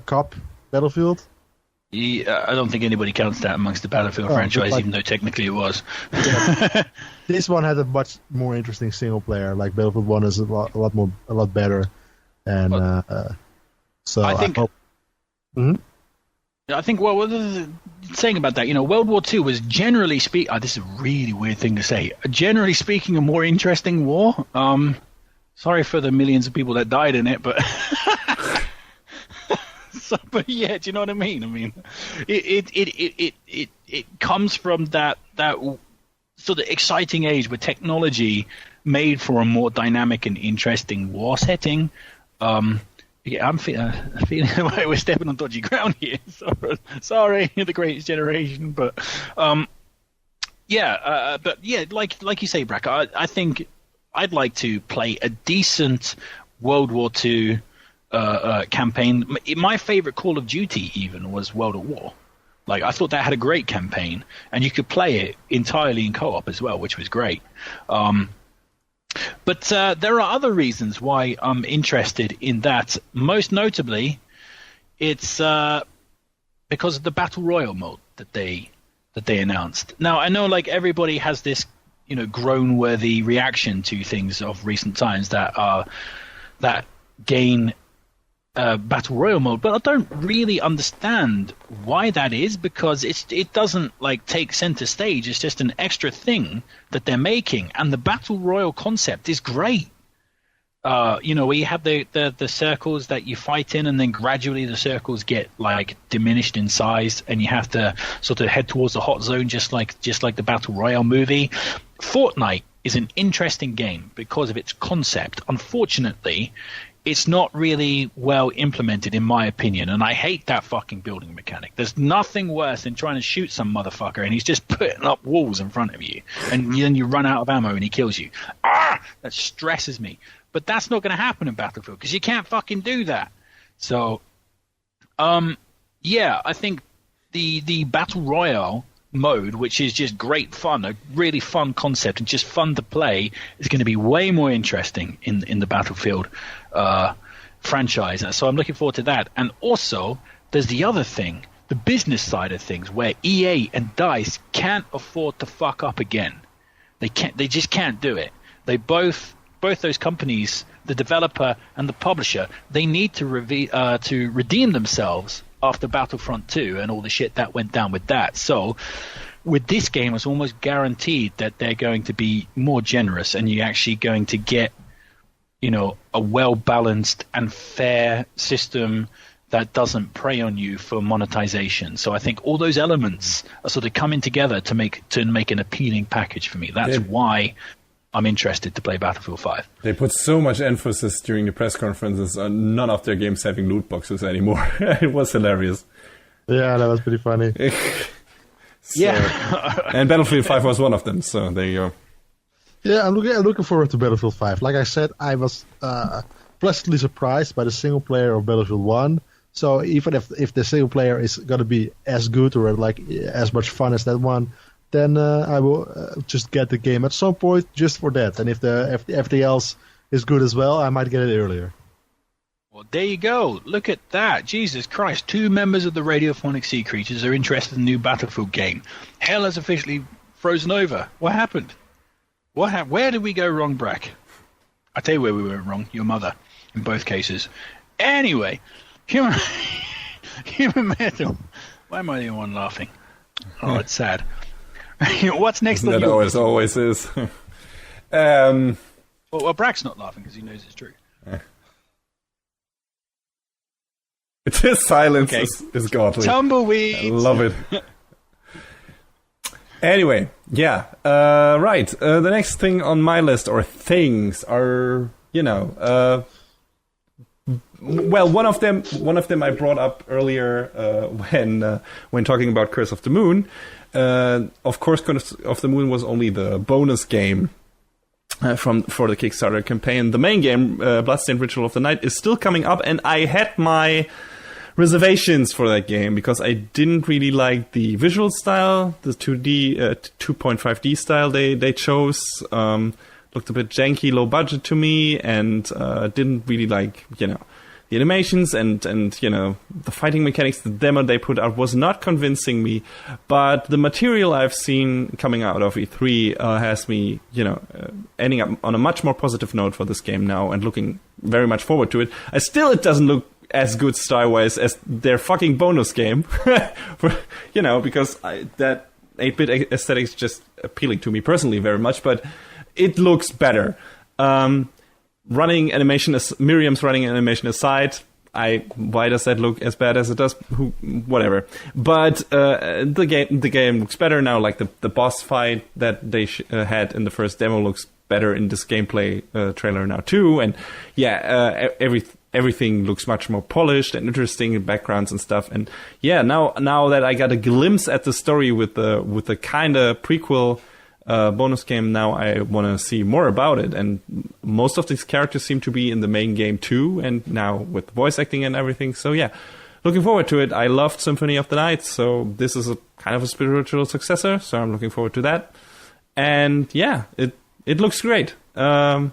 COP Battlefield. Yeah, I don't think anybody counts that amongst the Battlefield franchise, even though technically it was. Yeah. This one had a much more interesting single player. Like Battlefield 1 is a lot better, and so I think. I think what saying about that, World War II was generally speaking. This is a really weird thing to say. Generally speaking, a more interesting war. Sorry for the millions of people that died in it, but. But yeah, do you know what I mean? I mean, it comes from that sort of exciting age where technology made for a more dynamic and interesting war setting. Yeah, I'm feeling like we're stepping on dodgy ground here. Sorry, the greatest generation, but but yeah, like you say, Brack, I think I'd like to play a decent World War II. Campaign. My favorite Call of Duty even was World at War. Like, I thought that had a great campaign, and you could play it entirely in co-op as well, which was great. But there are other reasons why I'm interested in that. Most notably, it's because of the Battle Royale mode that they announced. Now, I know like everybody has this groan-worthy reaction to things of recent times that gain Battle Royale mode, but I don't really understand why that is, because it doesn't like take center stage. It's just an extra thing that they're making, and the Battle Royale concept is great. Where you have the circles that you fight in, and then gradually the circles get like diminished in size, and you have to sort of head towards the hot zone, just like the Battle Royale movie. Fortnite is an interesting game because of its concept. Unfortunately, it's not really well implemented, in my opinion, and I hate that fucking building mechanic. There's nothing worse than trying to shoot some motherfucker and he's just putting up walls in front of you, and then you run out of ammo and he kills you. That stresses me. But that's not going to happen in Battlefield because you can't fucking do that. So, yeah, I think the Battle Royale mode, which is just great fun, a really fun concept and just fun to play, is going to be way more interesting in the Battlefield franchise. So I'm looking forward to that. And also, there's the other thing, the business side of things, where EA and DICE can't afford to fuck up again. They just can't do it. They both those companies, the developer and the publisher, they need to redeem themselves after Battlefront 2 and all the shit that went down with that. So with this game, it's almost guaranteed that they're going to be more generous, and you're actually going to get a well-balanced and fair system that doesn't prey on you for monetization. So I think all those elements are sort of coming together to make an appealing package for me. That's why I'm interested to play Battlefield 5. They put so much emphasis during the press conferences on none of their games having loot boxes anymore. It was hilarious. Yeah, that was pretty funny. And Battlefield 5 was one of them, so there you go. Yeah, I'm looking forward to Battlefield 5. Like I said, I was pleasantly surprised by the single player of Battlefield 1. So even if the single player is going to be as good or like as much fun as that one, then I will just get the game at some point just for that. And if everything else is good as well, I might get it earlier. Well, there you go. Look at that. Jesus Christ. 2 members of the Radiophonic Sea Creatures are interested in the new Battlefield game. Hell has officially frozen over. What happened? Where did we go wrong, Brack? I tell you where we went wrong. Your mother, in both cases. Anyway, human metal. Why am I the only one laughing? Oh, it's sad. What's next on your list? That always is. Well, Brack's not laughing because he knows it's true. His silence is godly. Tumbleweeds. I love it. Anyway, yeah, right. The next thing on my list, or things, are well, one of them I brought up earlier when talking about Curse of the Moon. Of course, Curse of the Moon was only the bonus game for the Kickstarter campaign. The main game, Bloodstained Ritual of the Night, is still coming up, and I had my reservations for that game because I didn't really like the visual style, the 2D, 2.5D style they chose. Looked a bit janky, low budget to me, and didn't really like, the animations and the fighting mechanics. The demo they put out was not convincing me, but the material I've seen coming out of E3 has me, ending up on a much more positive note for this game now and looking very much forward to it. It doesn't look as good style-wise as their fucking bonus game, because that 8-bit aesthetic is just appealing to me personally very much, but it looks better. Running animation, Miriam's running animation aside, why does that look as bad as it does? Whatever. But the game looks better now. Like the boss fight that they had in the first demo looks better in this gameplay trailer now too. And everything looks much more polished and interesting in backgrounds and stuff. And now that I got a glimpse at the story with the kind of prequel bonus game, now I want to see more about it, and most of these characters seem to be in the main game too, and now with voice acting and everything, so looking forward to it. I loved Symphony of the Night, so this is a kind of a spiritual successor, so I'm looking forward to that. And it looks great, good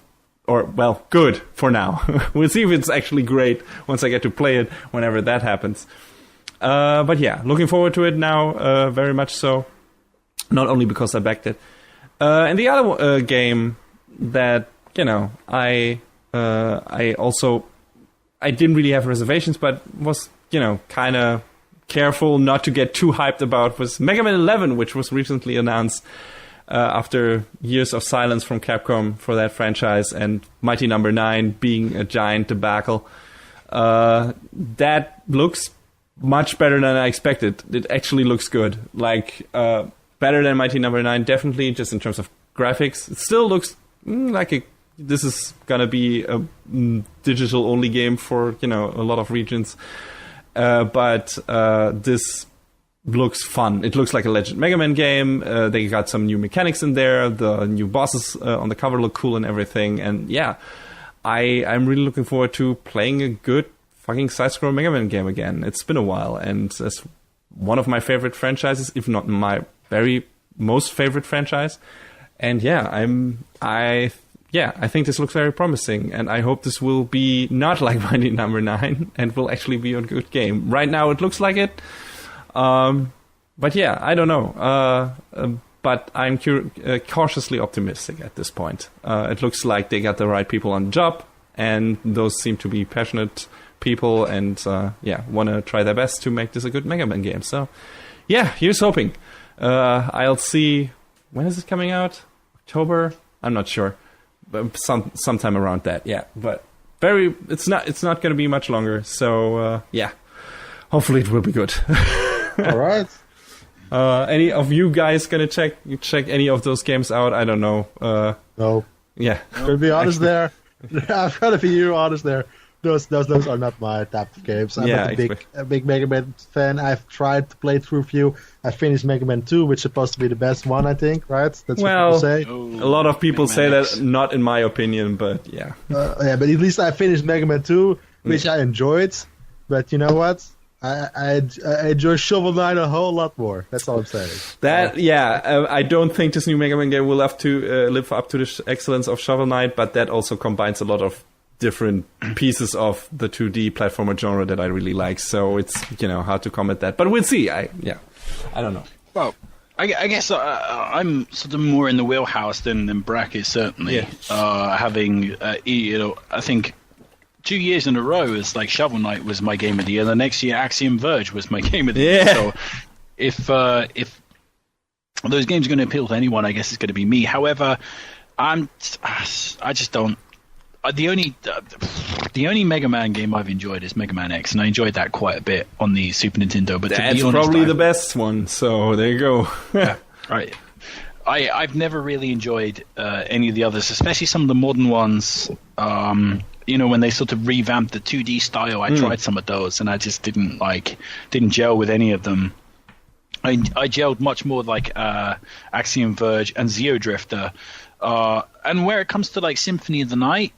for now. We'll see if it's actually great once I get to play it, whenever that happens. But looking forward to it now, very much so, not only because I backed it. And the other game that I didn't really have reservations, but was kind of careful not to get too hyped about, was Mega Man 11, which was recently announced after years of silence from Capcom for that franchise, and Mighty Number 9 being a giant debacle. That looks much better than I expected. It actually looks good. Better than Mighty Number 9, definitely, just in terms of graphics. It still looks like this is gonna be a digital-only game for, a lot of regions. But this looks fun. It looks like a Legend Mega Man game. They got some new mechanics in there. The new bosses on the cover look cool and everything. And I'm really looking forward to playing a good fucking side-scroll Mega Man game again. It's been a while, and it's one of my favorite franchises, if not my very most favorite franchise. And I think this looks very promising, and I hope this will be not like Mighty Number 9 and will actually be a good game. Right now it looks like it, but I don't know, but I'm cautiously optimistic at this point. It looks like they got the right people on the job, and those seem to be passionate people, and want to try their best to make this a good Mega Man game. So here's hoping. I'll see, when is it coming out? October? I'm not sure, but sometime around that. But it's not going to be much longer. So hopefully it will be good. All right. Any of you guys gonna check any of those games out? I don't know. No. Yeah. To be honest, I've got to be honest there. Those are not my type of games. I'm not a big Mega Man fan. I've tried to play through a few. I finished Mega Man 2, which is supposed to be the best one, I think, right? That's what people say. A lot of people say that, not in my opinion, but but at least I finished Mega Man 2, which I enjoyed. But you know what? I enjoy Shovel Knight a whole lot more. That's all I'm saying. I don't think this new Mega Man game will have to live up to the excellence of Shovel Knight, but that also combines a lot of different pieces of the 2D platformer genre that I really like. So it's hard to comment that, but we'll see. I don't know. Well, I guess I'm sort of more in the wheelhouse than Brackett, certainly. Having I think 2 years in a row is like Shovel Knight was my game of the year. The next year, Axiom Verge was my game of the year. So if those games are going to appeal to anyone, I guess it's going to be me. However, I just don't. The only Mega Man game I've enjoyed is Mega Man X, and I enjoyed that quite a bit on the Super Nintendo. But that's probably the best one. So there you go. Right. I've never really enjoyed any of the others, especially some of the modern ones. When they sort of revamped the 2D style, I tried some of those, and I just didn't gel with any of them. I gelled much more like Axiom Verge and Zeo Drifter. And where it comes to like Symphony of the Night,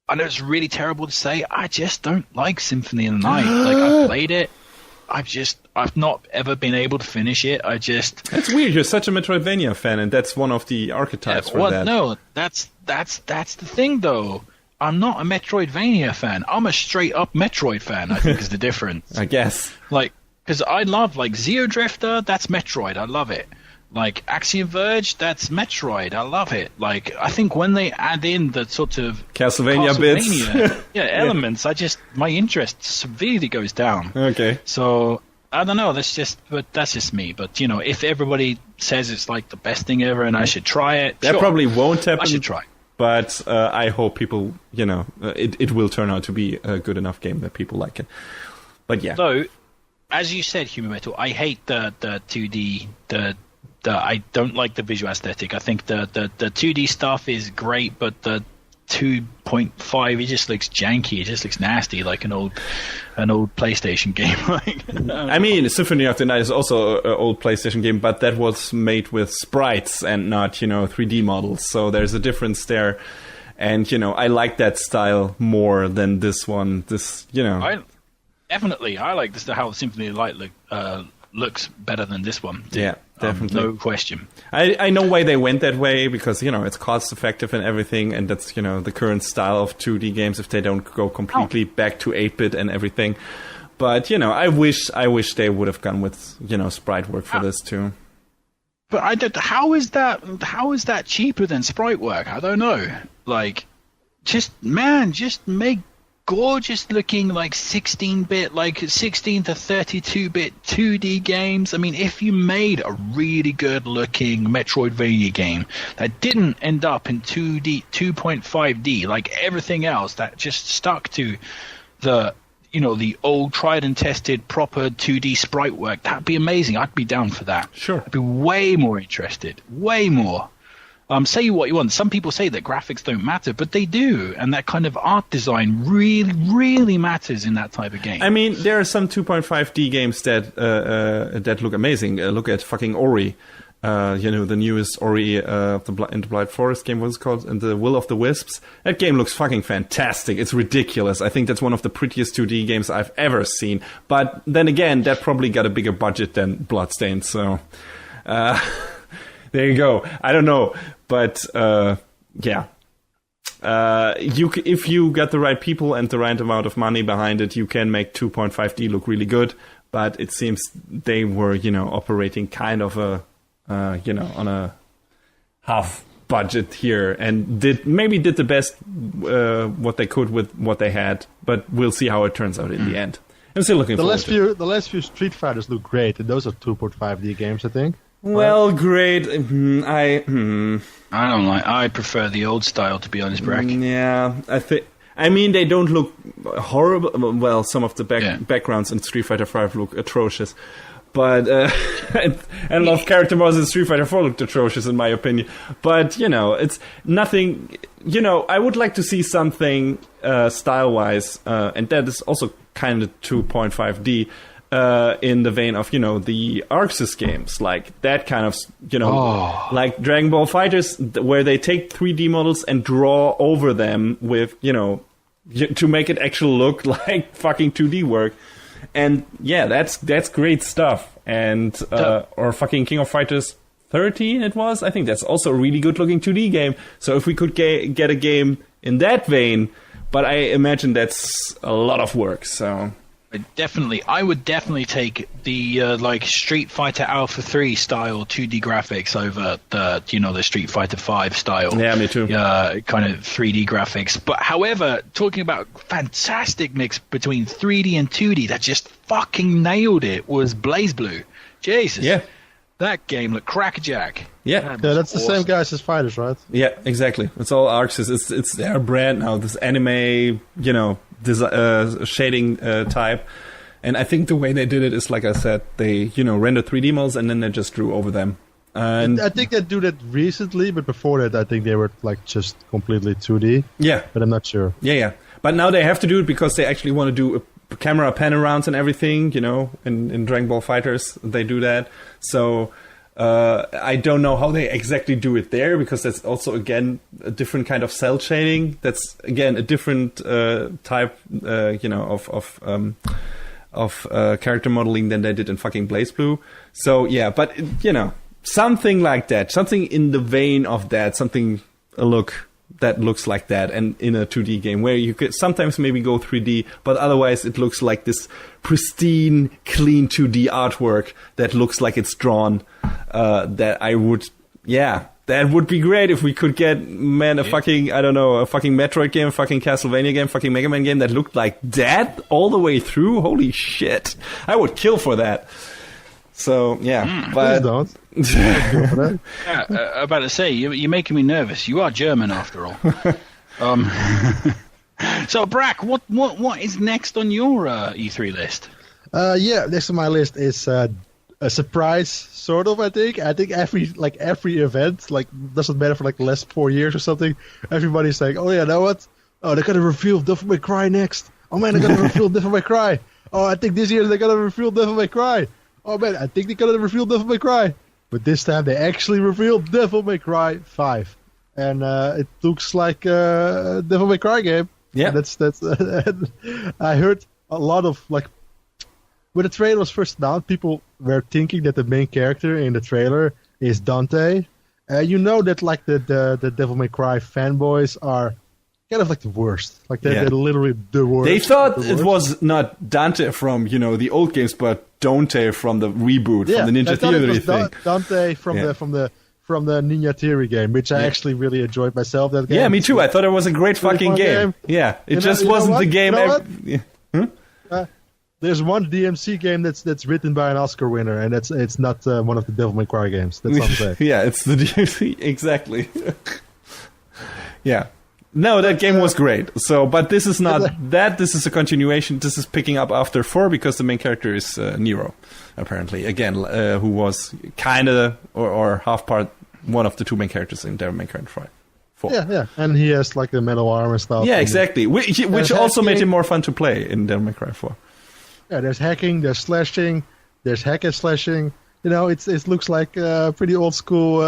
I know it's really terrible to say. I just don't like Symphony of the Night. Like, I played it. I've not ever been able to finish it. That's weird. You're such a Metroidvania fan, and that's one of the archetypes for that. No, that's the thing, though. I'm not a Metroidvania fan. I'm a straight-up Metroid fan, I think is the difference. I guess. Like, because I love, like, Zero Drifter, that's Metroid. I love it. Like, Axiom Verge, that's Metroid. I love it. Like, I think when they add in the sort of Castlevania bits. elements, my interest severely goes down. Okay. So, I don't know, that's just me. But, you know, if everybody says it's like the best thing ever and I should try it, that probably won't happen. I should try. But I hope people, you know, it will turn out to be a good enough game that people like it. But yeah. Though, as you said, Human Metal, I hate the 2D, I don't like the visual aesthetic. I think the 2D stuff is great, but the 2.5, it just looks janky. It just looks nasty, like an old PlayStation game. I mean, Symphony of the Night is also an old PlayStation game, but that was made with sprites and not, you know, 3D models. So there's a difference there. And, you know, I like that style more than this one. This, you know. I like this, how Symphony of the Night looks better than this one. Yeah, definitely. No question. I know why they went that way, because, you know, it's cost effective and everything, and that's, you know, the current style of 2D games if they don't go completely back to 8-bit and everything. But, you know, I wish they would have gone with, you know, sprite work for this too. But how is that cheaper than sprite work? I don't know. Like, just make gorgeous looking, like 16-bit, like 16 to 32-bit 2D games. I mean, if you made a really good looking Metroidvania game that didn't end up in 2D, 2.5D, like everything else, that just stuck to the, you know, the old tried and tested proper 2D sprite work, that'd be amazing. I'd be down for that. Sure. I'd be way more interested. Way more. Say what you want. Some people say that graphics don't matter, but they do, and that kind of art design really, really matters in that type of game. I mean, there are some 2.5D games that look amazing. Look at fucking Ori. You know, the newest Ori in the Blind Forest game, what's it called? And the Will of the Wisps. That game looks fucking fantastic. It's ridiculous. I think that's one of the prettiest 2D games I've ever seen. But then again, that probably got a bigger budget than Bloodstained, so... there you go. I don't know, but yeah. If you got the right people and the right amount of money behind it, you can make 2.5D look really good. But it seems they were, you know, operating kind of you know, on a half budget here, and did the best what they could with what they had. But we'll see how it turns out in the end. I'm still looking forward to it. The last few Street Fighters look great, and those are 2.5D games, I think. Well, great. I don't like. I prefer the old style, to be honest, Brack. Yeah, I mean, they don't look horrible. Well, some of the backgrounds in Street Fighter V look atrocious, but and a lot of character models in Street Fighter 4 looked atrocious, in my opinion. But you know, it's nothing. You know, I would like to see something style-wise, and that is also kind of 2.5D. In the vein of, you know, the ArcSys games, like that kind of, you know, like Dragon Ball Fighters, where they take 3D models and draw over them with, you know, to make it actually look like fucking 2D work. And yeah, that's great stuff. And or fucking King of Fighters 13 it was. I think that's also a really good looking 2D game. So if we could get a game in that vein, but I imagine that's a lot of work, so... I would definitely take the like Street Fighter Alpha 3 style 2D graphics over the Street Fighter 5 style. Yeah, me too. Kind of 3D graphics. But however, talking about fantastic mix between 3D and 2D that just fucking nailed it was BlazBlue. Jesus. Yeah. That game looked crackerjack. Yeah. That's the same guys as Fighters, right? Yeah, exactly. It's all ArcSys. It's their brand now. This anime, you know, shading type. And I think the way they did it is, like I said, they, you know, render 3D models and then they just drew over them. And I think they do that recently, but before that, I think they were like just completely 2D. Yeah. But I'm not sure. Yeah. But now they have to do it because they actually want to do a camera pan arounds and everything, you know, in Dragon Ball Fighters, they do that. So, I don't know how they exactly do it there, because that's also, again, a different kind of cell shading. That's, again, a different type, of character modeling than they did in fucking BlazBlue. So, yeah, but, something like that. Something in the vein of that. Something, a look that looks like that, and in a 2D game where you could sometimes maybe go 3D, but otherwise it looks like this pristine, clean 2D artwork that looks like it's drawn. That would be great if we could get, a fucking Metroid game, a fucking Castlevania game, fucking Mega Man game that looked like that all the way through. Holy shit. I would kill for that. So, yeah. But don't. About to say, you're making me nervous. You are German, after all. So, Brack, what is next on your E3 list? Next on my list is a surprise, sort of. I think every event, doesn't matter for the last 4 years or something. Everybody's saying, "Oh yeah, you know what? Oh, they're gonna reveal Devil May Cry next. Oh man, they're gonna reveal Devil May Cry. Oh, I think this year they're gonna reveal Devil May Cry. Oh man, I think they're gonna reveal Devil May Cry." But this time they actually revealed Devil May Cry 5, and it looks like a Devil May Cry game. Yeah, that's. I heard a lot of when the trailer was first announced, people were thinking that the main character in the trailer is Dante. You know that the Devil May Cry fanboys are kind of the worst. They're literally the worst. They thought it was not Dante from the old games, but Dante from the reboot, from the Ninja Theory thing. Dante from the Ninja Theory game, which I actually really enjoyed myself. That game. Yeah, me too. I thought it was a great fucking game. Yeah, it just wasn't the game. There's one DMC game that's written by an Oscar winner, and it's not one of the Devil May Cry games. That's what I'm saying. Yeah, it's the DMC, exactly. Yeah. No, that game was great. So, but this is not that. This is a continuation. This is picking up after 4 because the main character is Nero, apparently. Again, who was kind of or half part one of the two main characters in Devil May Cry 4. Yeah, and he has the metal arm and stuff. Yeah, exactly. Which also made it more fun to play in Devil May Cry 4. Yeah, there's hacking, there's slashing, there's hack and slashing. It looks like pretty old school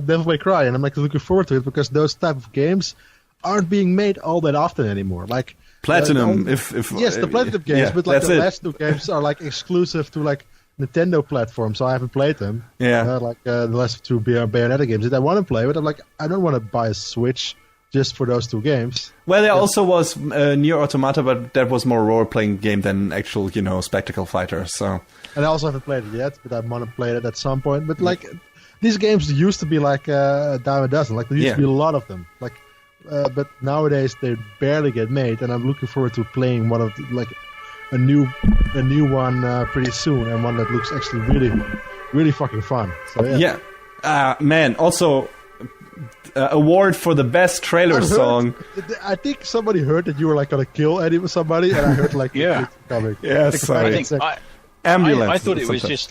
Devil May Cry, and I'm looking forward to it because those type of games aren't being made all that often anymore. Platinum, yes, the Platinum games, but the last two games are exclusive to Nintendo platform, so I haven't played them. Yeah, the last two Bayonetta games that I want to play, but I'm I don't want to buy a Switch just for those two games. Well, there also was Nier Automata, but that was more role-playing game than actual, spectacle fighter. So, and I also haven't played it yet, but I want to play it at some point. But these games used to be a dime a dozen. There used to be a lot of them. But nowadays they barely get made, and I'm looking forward to playing one of a new one pretty soon, and one that looks actually really, really fucking fun. So yeah, man. Also, award for the best trailer song. I think somebody heard that you were gonna kill somebody, and I heard coming. Yeah, sorry. Ambulance. I thought it was just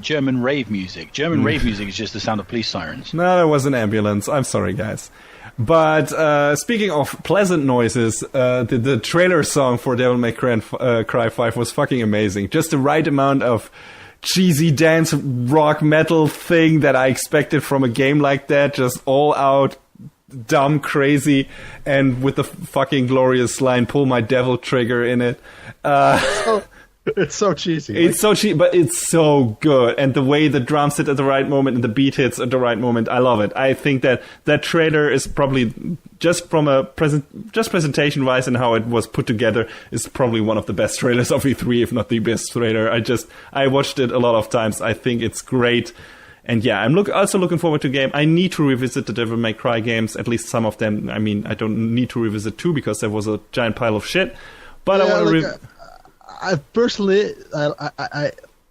German rave music. German rave music is just the sound of police sirens. No, it was an ambulance. I'm sorry, guys. But speaking of pleasant noises, the trailer song for Devil May Cry 5 was fucking amazing. Just the right amount of cheesy dance rock metal thing that I expected from a game like that. Just all out dumb crazy, and with the fucking glorious line, "Pull my devil trigger" in it. It's so cheesy. It's so cheesy, but it's so good. And the way the drums hit at the right moment and the beat hits at the right moment, I love it. I think that trailer is probably, just from presentation-wise and how it was put together, is probably one of the best trailers of E3, if not the best trailer. I watched it a lot of times. I think it's great. And yeah, I'm also looking forward to the game. I need to revisit the Devil May Cry games, at least some of them. I mean, I don't need to revisit 2 because there was a giant pile of shit. But I want to... I personally,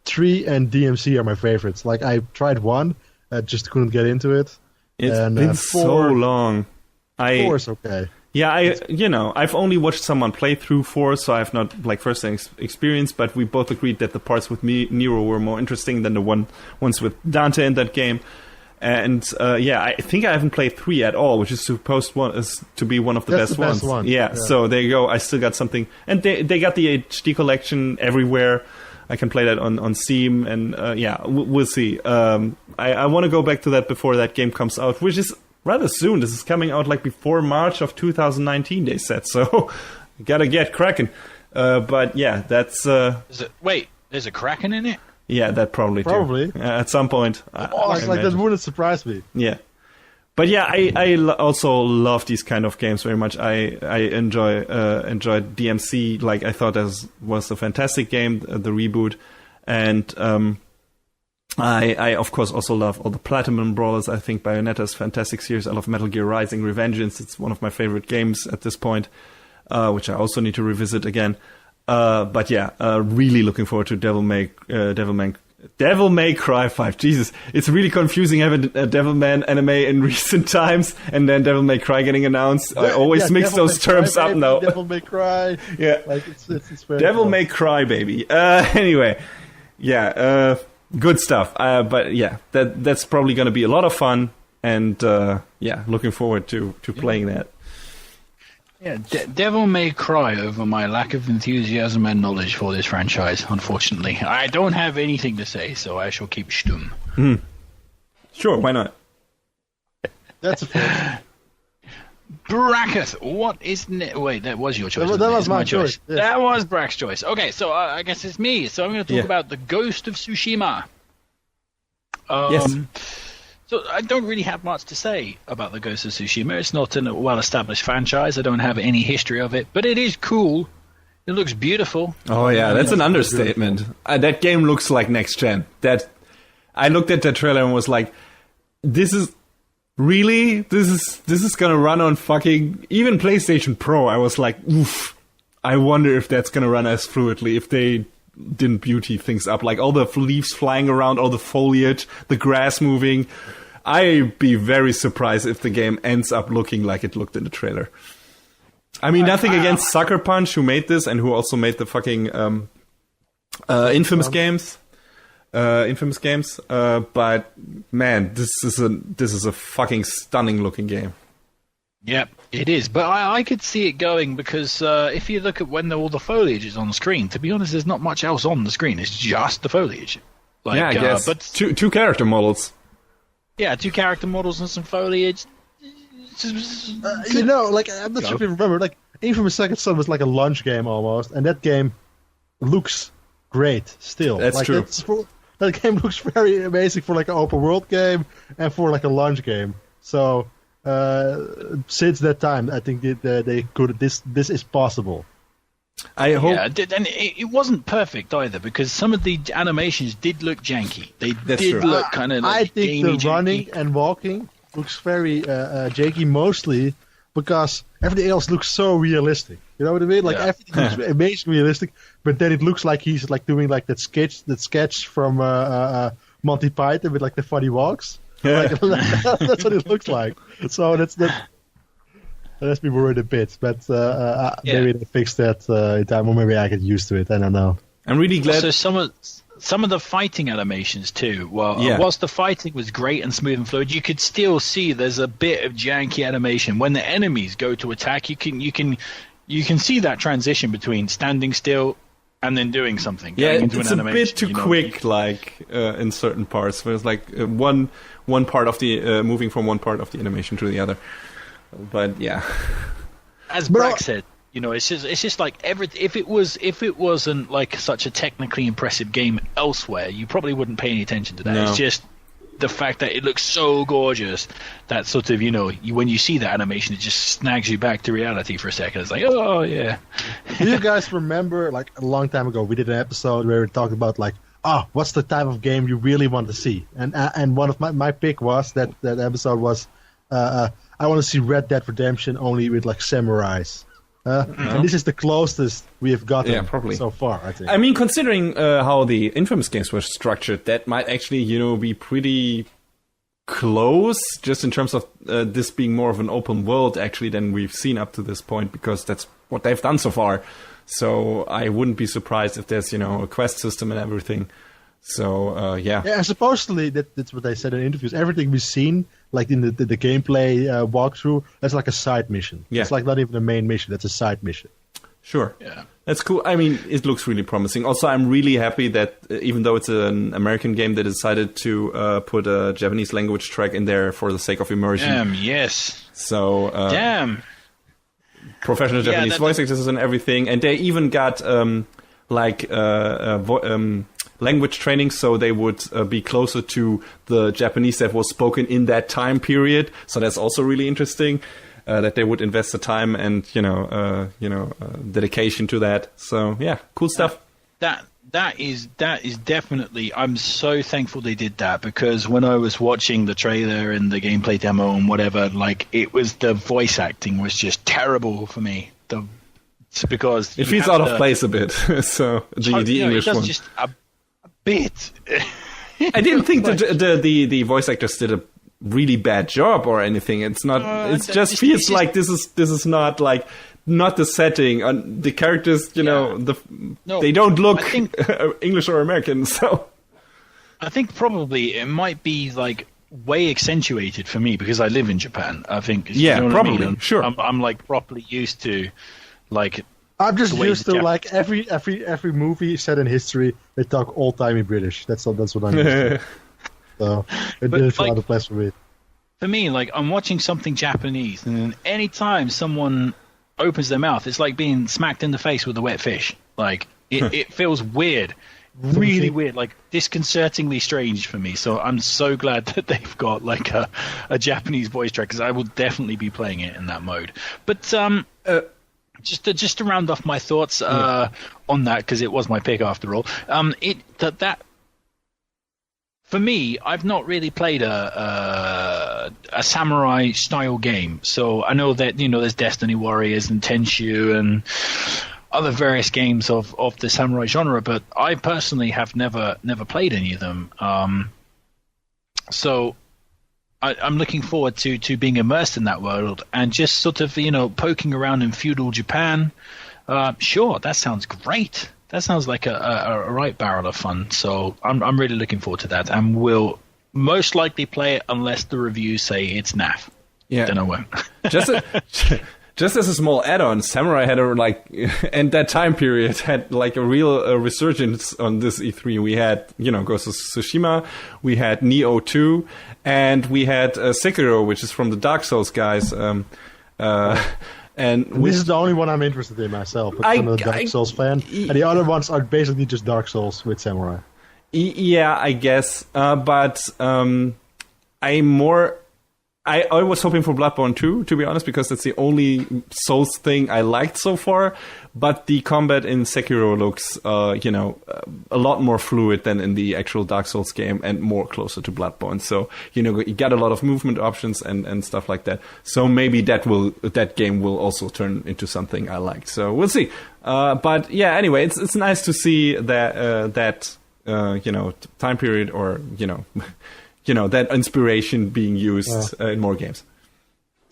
3 and DMC are my favorites. I tried 1, I just couldn't get into it. It's been so long. 4 is okay. Yeah, I've only watched someone play through 4, so I have not first-hand experience. But we both agreed that the parts with Nero were more interesting than the ones with Dante in that game. And I think I haven't played 3 at all, which is supposed to be one of the best ones. Yeah, so there you go. I still got something, and they got the HD collection everywhere. I can play that on Steam, and we'll see. I want to go back to that before that game comes out, which is rather soon. This is coming out like before March of 2019, they said. So, gotta get cracking. But yeah, that's... Wait, there's a Kraken in it? Yeah, that probably. At some point. That wouldn't surprise me. Yeah. But yeah, I also love these kind of games very much. I enjoyed DMC. Like, I thought that was a fantastic game, the reboot. And I of course also love all the Platinum Brawlers. I think Bayonetta is a fantastic series. I love Metal Gear Rising: Revengeance. It's one of my favorite games at this point, which I also need to revisit again. But yeah, really looking forward to Devil May Cry 5. Jesus, it's really confusing having a Devilman anime in recent times and then Devil May Cry getting announced. I always mix those terms up now. Devil May Cry. Yeah. Like it's very Devil cool. May Cry, baby. Anyway, yeah, good stuff. But yeah, that's probably going to be a lot of fun, and yeah, looking forward to playing that. Yeah, Devil May Cry over my lack of enthusiasm and knowledge for this franchise, unfortunately. I don't have anything to say, so I shall keep stum. Sure, why not? That's a fair. Bracketh, what is... Wait, that was your choice. That was my choice. Yes. That was Brack's choice. Okay, so I guess it's me. So I'm going to talk about the Ghost of Tsushima. Yes. So I don't really have much to say about the Ghost of Tsushima. It's not a well-established franchise. I don't have any history of it, but it is cool. It looks beautiful. Oh yeah, that's an understatement. That game looks like next gen. I looked at that trailer and was like, "This is gonna run on fucking even PlayStation Pro." I was like, "Oof." I wonder if that's gonna run as fluidly if they didn't beauty things up, like all the leaves flying around, all the foliage, the grass moving. I'd be very surprised if the game ends up looking like it looked in the trailer. I mean, nothing against Sucker Punch, who made this and who also made the fucking Infamous games. But man, this is a fucking stunning looking game. Yep, it is. But I could see it going because if you look at when all the foliage is on the screen, to be honest, there's not much else on the screen. It's just the foliage. Like, yeah, I guess. But two character models. Yeah, 2 character models and some foliage. I'm not sure if you remember, like, Infamous Second Son was like a launch game almost, and that game looks great still. That's like, true. That game looks very amazing for like an open world game and for like a launch game. So since that time, I think they could. This is possible. I hope. Yeah, and it wasn't perfect either because some of the animations did look janky. They did look kind of. Like I think the running janky. and walking looks very janky, mostly because everything else looks so realistic. You know what I mean? Like everything looks amazingly realistic, but then it looks like he's like doing like that sketch from Monty Python with like the funny walks. Like, that's what it looks like. So that's me worried a bit, but maybe they fix that in time, or maybe I get used to it. I don't know. I'm really glad. So some of the fighting animations too. Well, whilst the fighting was great and smooth and fluid, you could still see there's a bit of janky animation when the enemies go to attack. You can see that transition between standing still and then doing something. Yeah, into it's an a animation, bit too quick, like in certain parts. Where it's like one part of the moving from one part of the animation to the other. But yeah, as Brack said, it's just like if it wasn't like such a technically impressive game elsewhere, you probably wouldn't pay any attention to that. No. It's just the fact that it looks so gorgeous that sort of when you see that animation, it just snags you back to reality for a second. It's like, oh yeah. Do you guys remember, like a long time ago, we did an episode where we talked about like, what's the type of game you really want to see? And one of my pick was that episode was I want to see Red Dead Redemption only with like samurais. And this is the closest we have gotten probably so far, I think. I mean, considering how the Infamous games were structured, that might actually, be pretty close, just in terms of this being more of an open world, actually, than we've seen up to this point, because that's what they've done so far. So I wouldn't be surprised if there's, a quest system and everything. So, yeah. Yeah, supposedly, that's what they said in interviews. Everything we've seen, like in the gameplay walkthrough, that's like a side mission. Yeah. It's like not even a main mission, that's a side mission. Sure. Yeah. That's cool. I mean, it looks really promising. Also, I'm really happy that even though it's an American game, they decided to put a Japanese language track in there for the sake of immersion. Damn, yes. So, Damn. Professional Japanese voice actors and everything. And they even got language training, so they would be closer to the Japanese that was spoken in that time period. So that's also really interesting. That they would invest the time and dedication to that. So yeah, cool stuff. That is definitely. I'm so thankful they did that, because when I was watching the trailer and the gameplay demo and whatever, like, it was, the voice acting was just terrible for me. Because it feels out of place a bit. So the English one, just a bit. I didn't think that the voice actors did a really bad job or anything. It's not. It just feels like this is not like not the setting. The characters, they don't look English or American. So I think probably it might be like way accentuated for me because I live in Japan. I think. Yeah, you know probably. I mean? Sure. I'm like properly used to like. I'm just used to like every movie set in history. They talk old timey British. That's what I'm used to. So it didn't feel out of place for me. For me, like, I'm watching something Japanese, and then any time someone opens their mouth, it's like being smacked in the face with a wet fish. Like, it feels weird, really weird, like disconcertingly strange for me. So I'm so glad that they've got like a Japanese voice track, because I will definitely be playing it in that mode. But just to round off my thoughts on that, because it was my pick after all. That for me, I've not really played a samurai style game. So I know that there's Destiny Warriors and Tenshu and other various games of the samurai genre, but I personally have never played any of them. So I'm looking forward to being immersed in that world and just sort of poking around in feudal Japan. Sure, that sounds great. That sounds like a right barrel of fun. So I'm really looking forward to that, and will most likely play it unless the reviews say it's naff. Yeah, then I won't. Just as a small add-on, Samurai had and that time period had like a real resurgence on this E3. We had, Ghost of Tsushima, we had Nioh 2, and we had Sekiro, which is from the Dark Souls guys. And this is the only one I'm interested in myself. I'm a Dark Souls fan, and the other ones are basically just Dark Souls with Samurai. Yeah, I guess, but I was hoping for Bloodborne 2, to be honest, because that's the only Souls thing I liked so far. But the combat in Sekiro looks, a lot more fluid than in the actual Dark Souls game, and more closer to Bloodborne. So, you got a lot of movement options and stuff like that. So maybe that game will also turn into something I like. So we'll see. But yeah, anyway, it's nice to see that time period, or that inspiration being used in more games.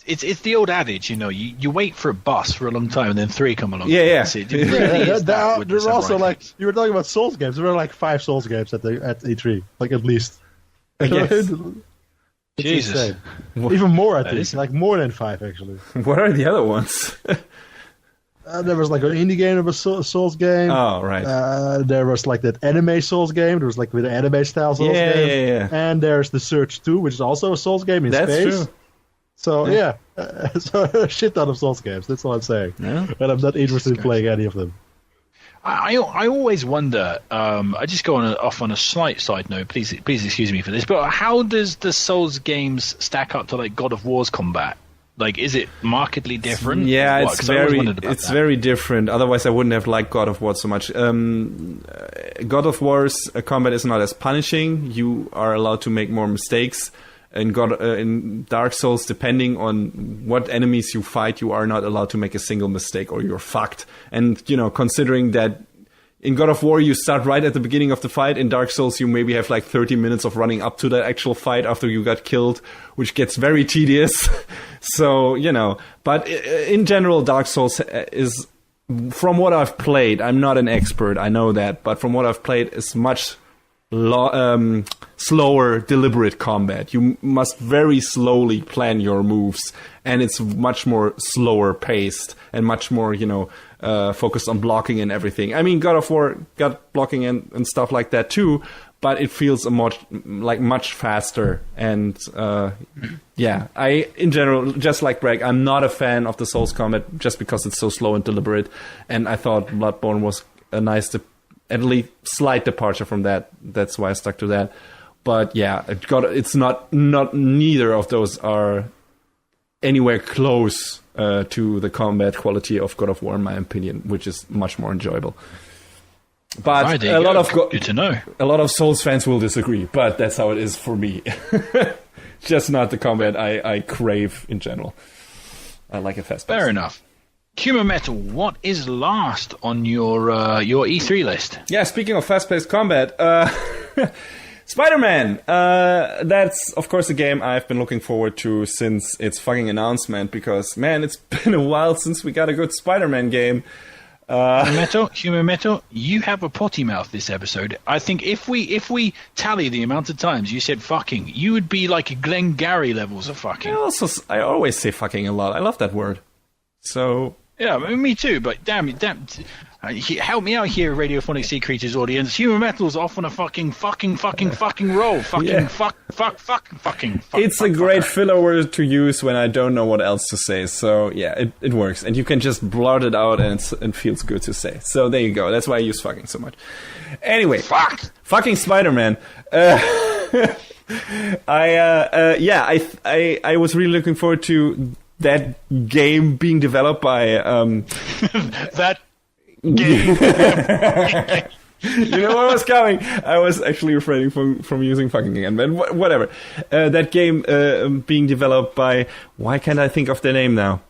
It's the old adage, you wait for a bus for a long time and then three come along. Yeah. There were also like, you were talking about Souls games. There were like 5 Souls games at E3, like at least. Yes. Jesus, even more I think, like more than 5 actually. What are the other ones? There was like an indie game, there was a Souls game. Oh, right. There was like that anime Souls game. There was like with anime style Souls game. Yeah. And there's The Surge 2, which is also a Souls game in space. That's true. So so a shit ton of Souls games. That's all I'm saying. Yeah. And I'm not interested in playing any of them. I always wonder. I just go off on a slight side note. Please excuse me for this. But how does the Souls games stack up to like God of War's combat? Like, is it markedly different? Yeah, it's very different. Otherwise, I wouldn't have liked God of War so much. God of War's combat is not as punishing. You are allowed to make more mistakes. In Dark Souls, depending on what enemies you fight, you are not allowed to make a single mistake, or you're fucked. And considering that in God of War you start right at the beginning of the fight, in Dark Souls you maybe have like 30 minutes of running up to that actual fight after you got killed, which gets very tedious. So but in general, Dark Souls is, from what I've played, I'm not an expert, I know that, but from what I've played, is much slower, deliberate combat. You must very slowly plan your moves, and it's much more slower paced and much more, focused on blocking and everything. I mean, God of War got blocking and stuff like that too, but it feels much faster. And I, in general, just like Greg, I'm not a fan of the Souls combat just because it's so slow and deliberate. And I thought Bloodborne was a nice, at least slight departure from that. That's why I stuck to that. But yeah, it's not neither of those are anywhere close to the combat quality of God of War, in my opinion, which is much more enjoyable. But good to know. A lot of Souls fans will disagree, but that's how it is for me. Just not the combat I crave in general. I like it fast. Fair enough. Humor Metal, what is last on your E3 list? Yeah, speaking of fast-paced combat, Spider-Man. That's, of course, a game I've been looking forward to since its fucking announcement, because, man, it's been a while since we got a good Spider-Man game. Humor Metal, you have a potty mouth this episode. I think if we tally the amount of times you said fucking, you would be like Glenn Gary levels of fucking. I always say fucking a lot. I love that word. So... Yeah, me too, but damn, help me out here, Radiophonic Sea Creatures audience. Humor Metal's off on a fucking roll. Fucking. It's a great filler word to use when I don't know what else to say. So, yeah, it works. And you can just blurt it out and it feels good to say. So, there you go. That's why I use fucking so much. Anyway. Fucking Spider-Man. I was really looking forward to that game being developed by that game. You know what was coming. I was actually refraining from using fucking again, but whatever. That game being developed by, why can't I think of the name now?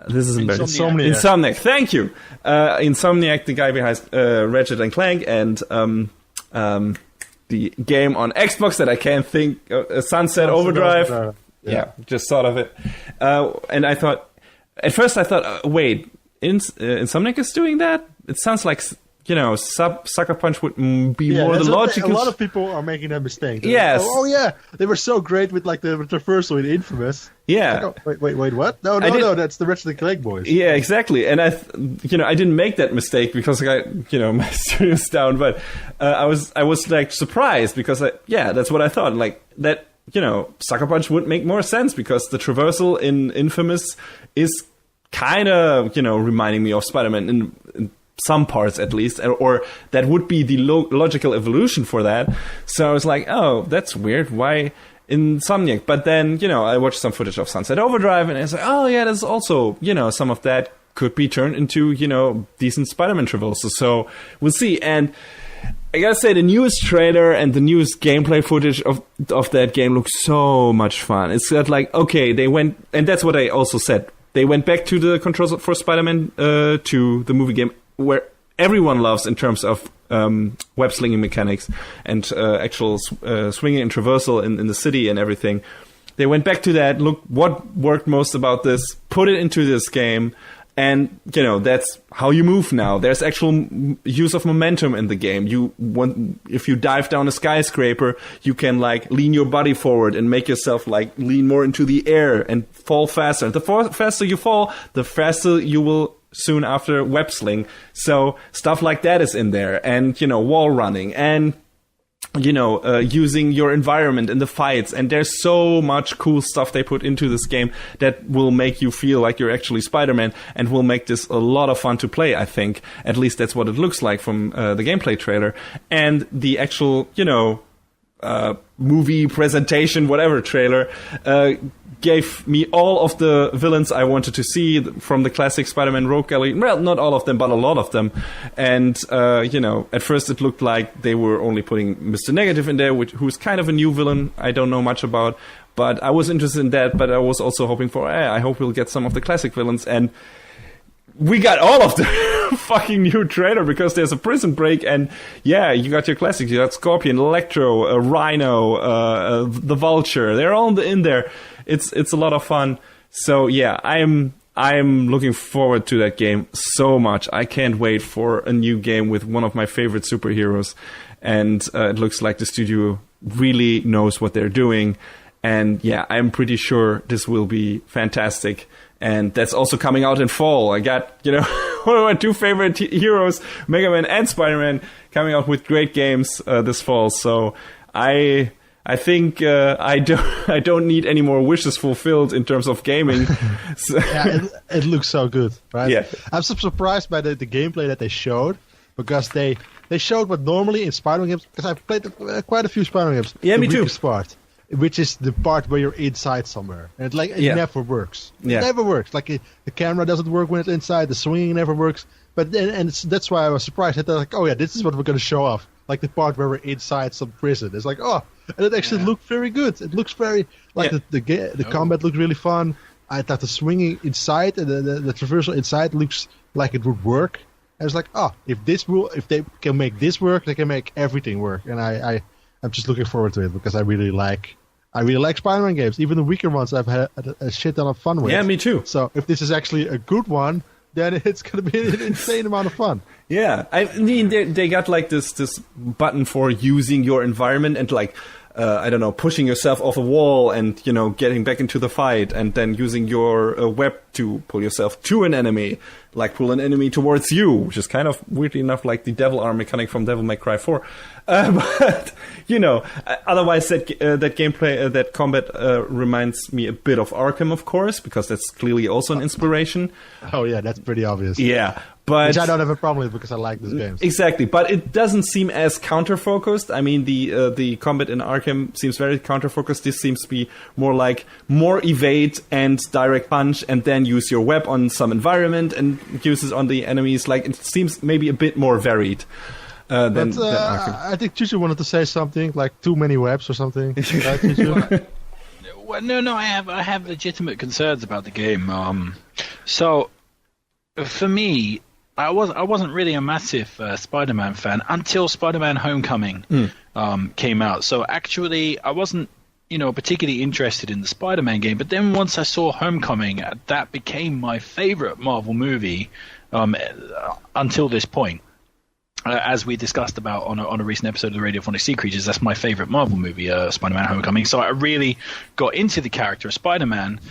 This is embarrassing. Insomniac. Thank you. Insomniac, the guy behind Ratchet and Clank, and the game on Xbox that I can't think of, Sunset Overdrive. Yeah, just thought of it. And I thought, at first I thought, wait, Insomniac is doing that? It sounds like, Sucker Punch would be more the logical... A lot of people are making that mistake. Yes. Oh, yeah, they were so great with the traversal in Infamous. Yeah. Like, wait, what? No, that's the Ratchet and Clank boys. Yeah, exactly. And I didn't make that mistake because I got, my students down, but I was like surprised because that's what I thought. Like that, Sucker Punch would make more sense because the traversal in Infamous is kind of, reminding me of Spider-Man in some parts at least, or that would be the logical evolution for that. So I was like, oh, that's weird. Why Insomniac? But then, I watched some footage of Sunset Overdrive and I was like, oh yeah, there's also, some of that could be turned into, decent Spider-Man traversals. So we'll see. And I gotta say, the newest trailer and the newest gameplay footage of that game looks so much fun. It's got okay, they went, and that's what I also said. They went back to the controls for Spider-Man, to the movie game, where everyone loves in terms of web slinging mechanics and actual swinging and traversal in the city and everything. They went back to that. Look, what worked most about this? Put it into this game. And, that's how you move now. There's actual use of momentum in the game. If you dive down a skyscraper, you can, lean your body forward and make yourself, lean more into the air and fall faster. And the faster you fall, the faster you will soon after web sling. So stuff like that is in there. And, wall running and... using your environment in the fights, and there's so much cool stuff they put into this game that will make you feel like you're actually Spider-Man and will make this a lot of fun to play, I think. At least that's what it looks like from the gameplay trailer. And the actual, movie presentation, whatever trailer, gave me all of the villains I wanted to see from the classic Spider-Man Rogue Gallery. Well, not all of them, but a lot of them. And, at first it looked like they were only putting Mr. Negative in there, who's kind of a new villain I don't know much about. But I was interested in that, but I was also hoping for, I hope we'll get some of the classic villains. And we got all of the fucking new trailer because there's a prison break, and you got your classics. You got Scorpion, Electro, Rhino, the Vulture. They're all in there. It's a lot of fun. So I'm looking forward to that game so much. I can't wait for a new game with one of my favorite superheroes. and it looks like the studio really knows what they're doing. And yeah, I'm pretty sure this will be fantastic. And that's also coming out in fall. I got, one of my two favorite heroes, Mega Man and Spider-Man, coming out with great games this fall. So I think I don't need any more wishes fulfilled in terms of gaming. Yeah, it looks so good, right? Yeah. I'm so surprised by the gameplay that they showed, because they showed what normally in Spider-Man games, because I've played quite a few Spider-Man games. Yeah, me too. Part, which is the part where you're inside somewhere. And it never works. It never works. Like the camera doesn't work when it's inside, the swinging never works. But that's why I was surprised. They're like, oh yeah, this is what we're going to show off. Like the part where we're inside some prison. It's like, oh, and it actually looked very good. It looks very, like the combat looks really fun. I thought the swinging inside and the traversal inside looks like it would work. I was like, oh, if they can make this work, they can make everything work. And I'm just looking forward to it, because I really like Spider-Man games. Even the weaker ones I've had a shit ton of fun with. Yeah, me too. So if this is actually a good one, then it's going to be an insane amount of fun. Yeah, I mean, they got like this button for using your environment and like, I don't know, pushing yourself off a wall and, getting back into the fight, and then using your web to pull yourself to an enemy, like pull an enemy towards you, which is kind of weirdly enough like the Devil Arm mechanic from Devil May Cry 4. But, otherwise that gameplay, that combat reminds me a bit of Arkham, of course, because that's clearly also an inspiration. Oh yeah, that's pretty obvious. Yeah. But, which I don't have a problem with, because I like these games. Exactly, but it doesn't seem as counter-focused. I mean, the combat in Arkham seems very counter-focused. This seems to be more evade and direct punch, and then use your web on some environment and use it on the enemies. Like, it seems maybe a bit more varied than Arkham. I think Chuchu wanted to say something, like too many webs or something. Right, Well, no, I have legitimate concerns about the game. So, for me, I wasn't really a massive Spider-Man fan until Spider-Man Homecoming came out. So actually, I wasn't, particularly interested in the Spider-Man game. But then once I saw Homecoming, that became my favorite Marvel movie until this point. As we discussed about on a recent episode of the Radiophonic Sea Creatures, that's my favorite Marvel movie, Spider-Man Homecoming. So I really got into the character of Spider-Man.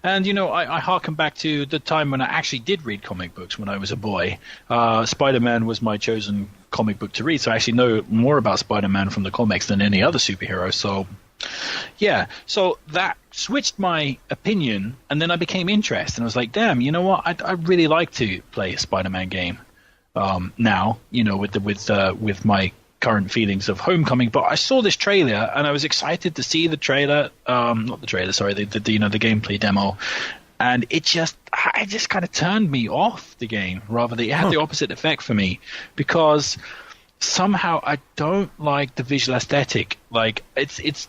And, I harken back to the time when I actually did read comic books when I was a boy. Spider-Man was my chosen comic book to read, so I actually know more about Spider-Man from the comics than any other superhero. So, yeah. So that switched my opinion, and then I became interested. And I was like, damn, you know what? I'd really like to play a Spider-Man game now, with my current feelings of Homecoming. But I saw this trailer and I was excited to see the trailer, not the trailer, sorry, the gameplay demo, and it just kind of turned me off the game. Rather, it had the opposite effect for me, because somehow I don't like the visual aesthetic. Like, it's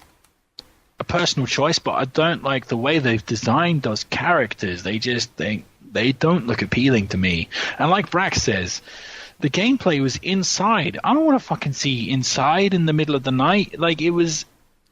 a personal choice, but I don't like the way they've designed those characters. They don't look appealing to me. And like Brax says, the gameplay was inside. I don't want to fucking see inside in the middle of the night. Like, it was.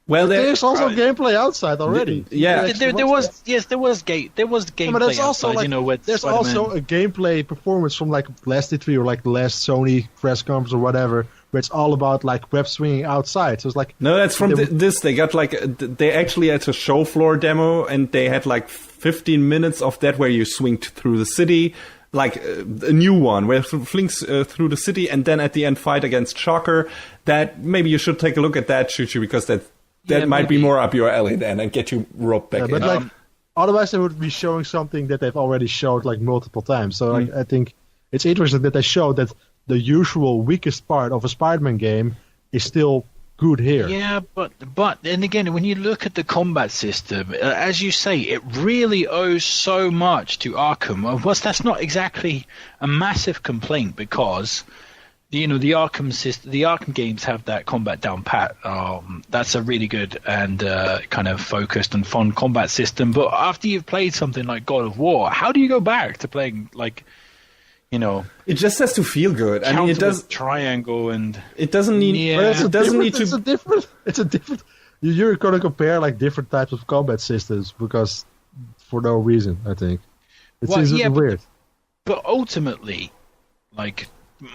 Well, there's also gameplay outside already. Yeah, there was gameplay but there's also outside. With there's Spider-Man. Also a gameplay performance from like last E3 or like the last Sony press conference or whatever, where it's all about like web swinging outside. So it's like no, that's from this. They got they actually had a show floor demo, and they had like 15 minutes of that where you swing through the city. Like a new one where it flinks through the city, and then at the end fight against Shocker. That maybe you should take a look at that, Chuchu, because that might be more up your alley then, and get you roped back in. But otherwise they would be showing something that they've already showed like multiple times. So I think it's interesting that they showed that the usual weakest part of a Spider-Man game is still good here. Yeah, but then again, when you look at the combat system, as you say, it really owes so much to Arkham. Of course, that's not exactly a massive complaint, because the Arkham system, the Arkham games have that combat down pat. That's a really good and kind of focused and fun combat system. But after you've played something like God of War, how do you go back to playing like? It just has to feel good. I mean, it does triangle, and it doesn't need. Yeah. Well, it doesn't need to. It's a different. You're going to compare like different types of combat systems because for no reason. I think it seems weird. But ultimately, like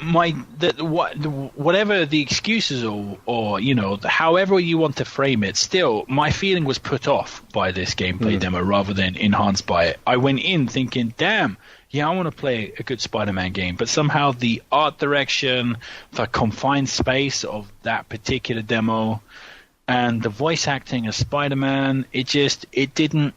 whatever the excuses or however you want to frame it, still my feeling was put off by this gameplay demo rather than enhanced by it. I went in thinking, damn, yeah, I want to play a good Spider-Man game, but somehow the art direction, the confined space of that particular demo, and the voice acting of Spider-Man, it didn't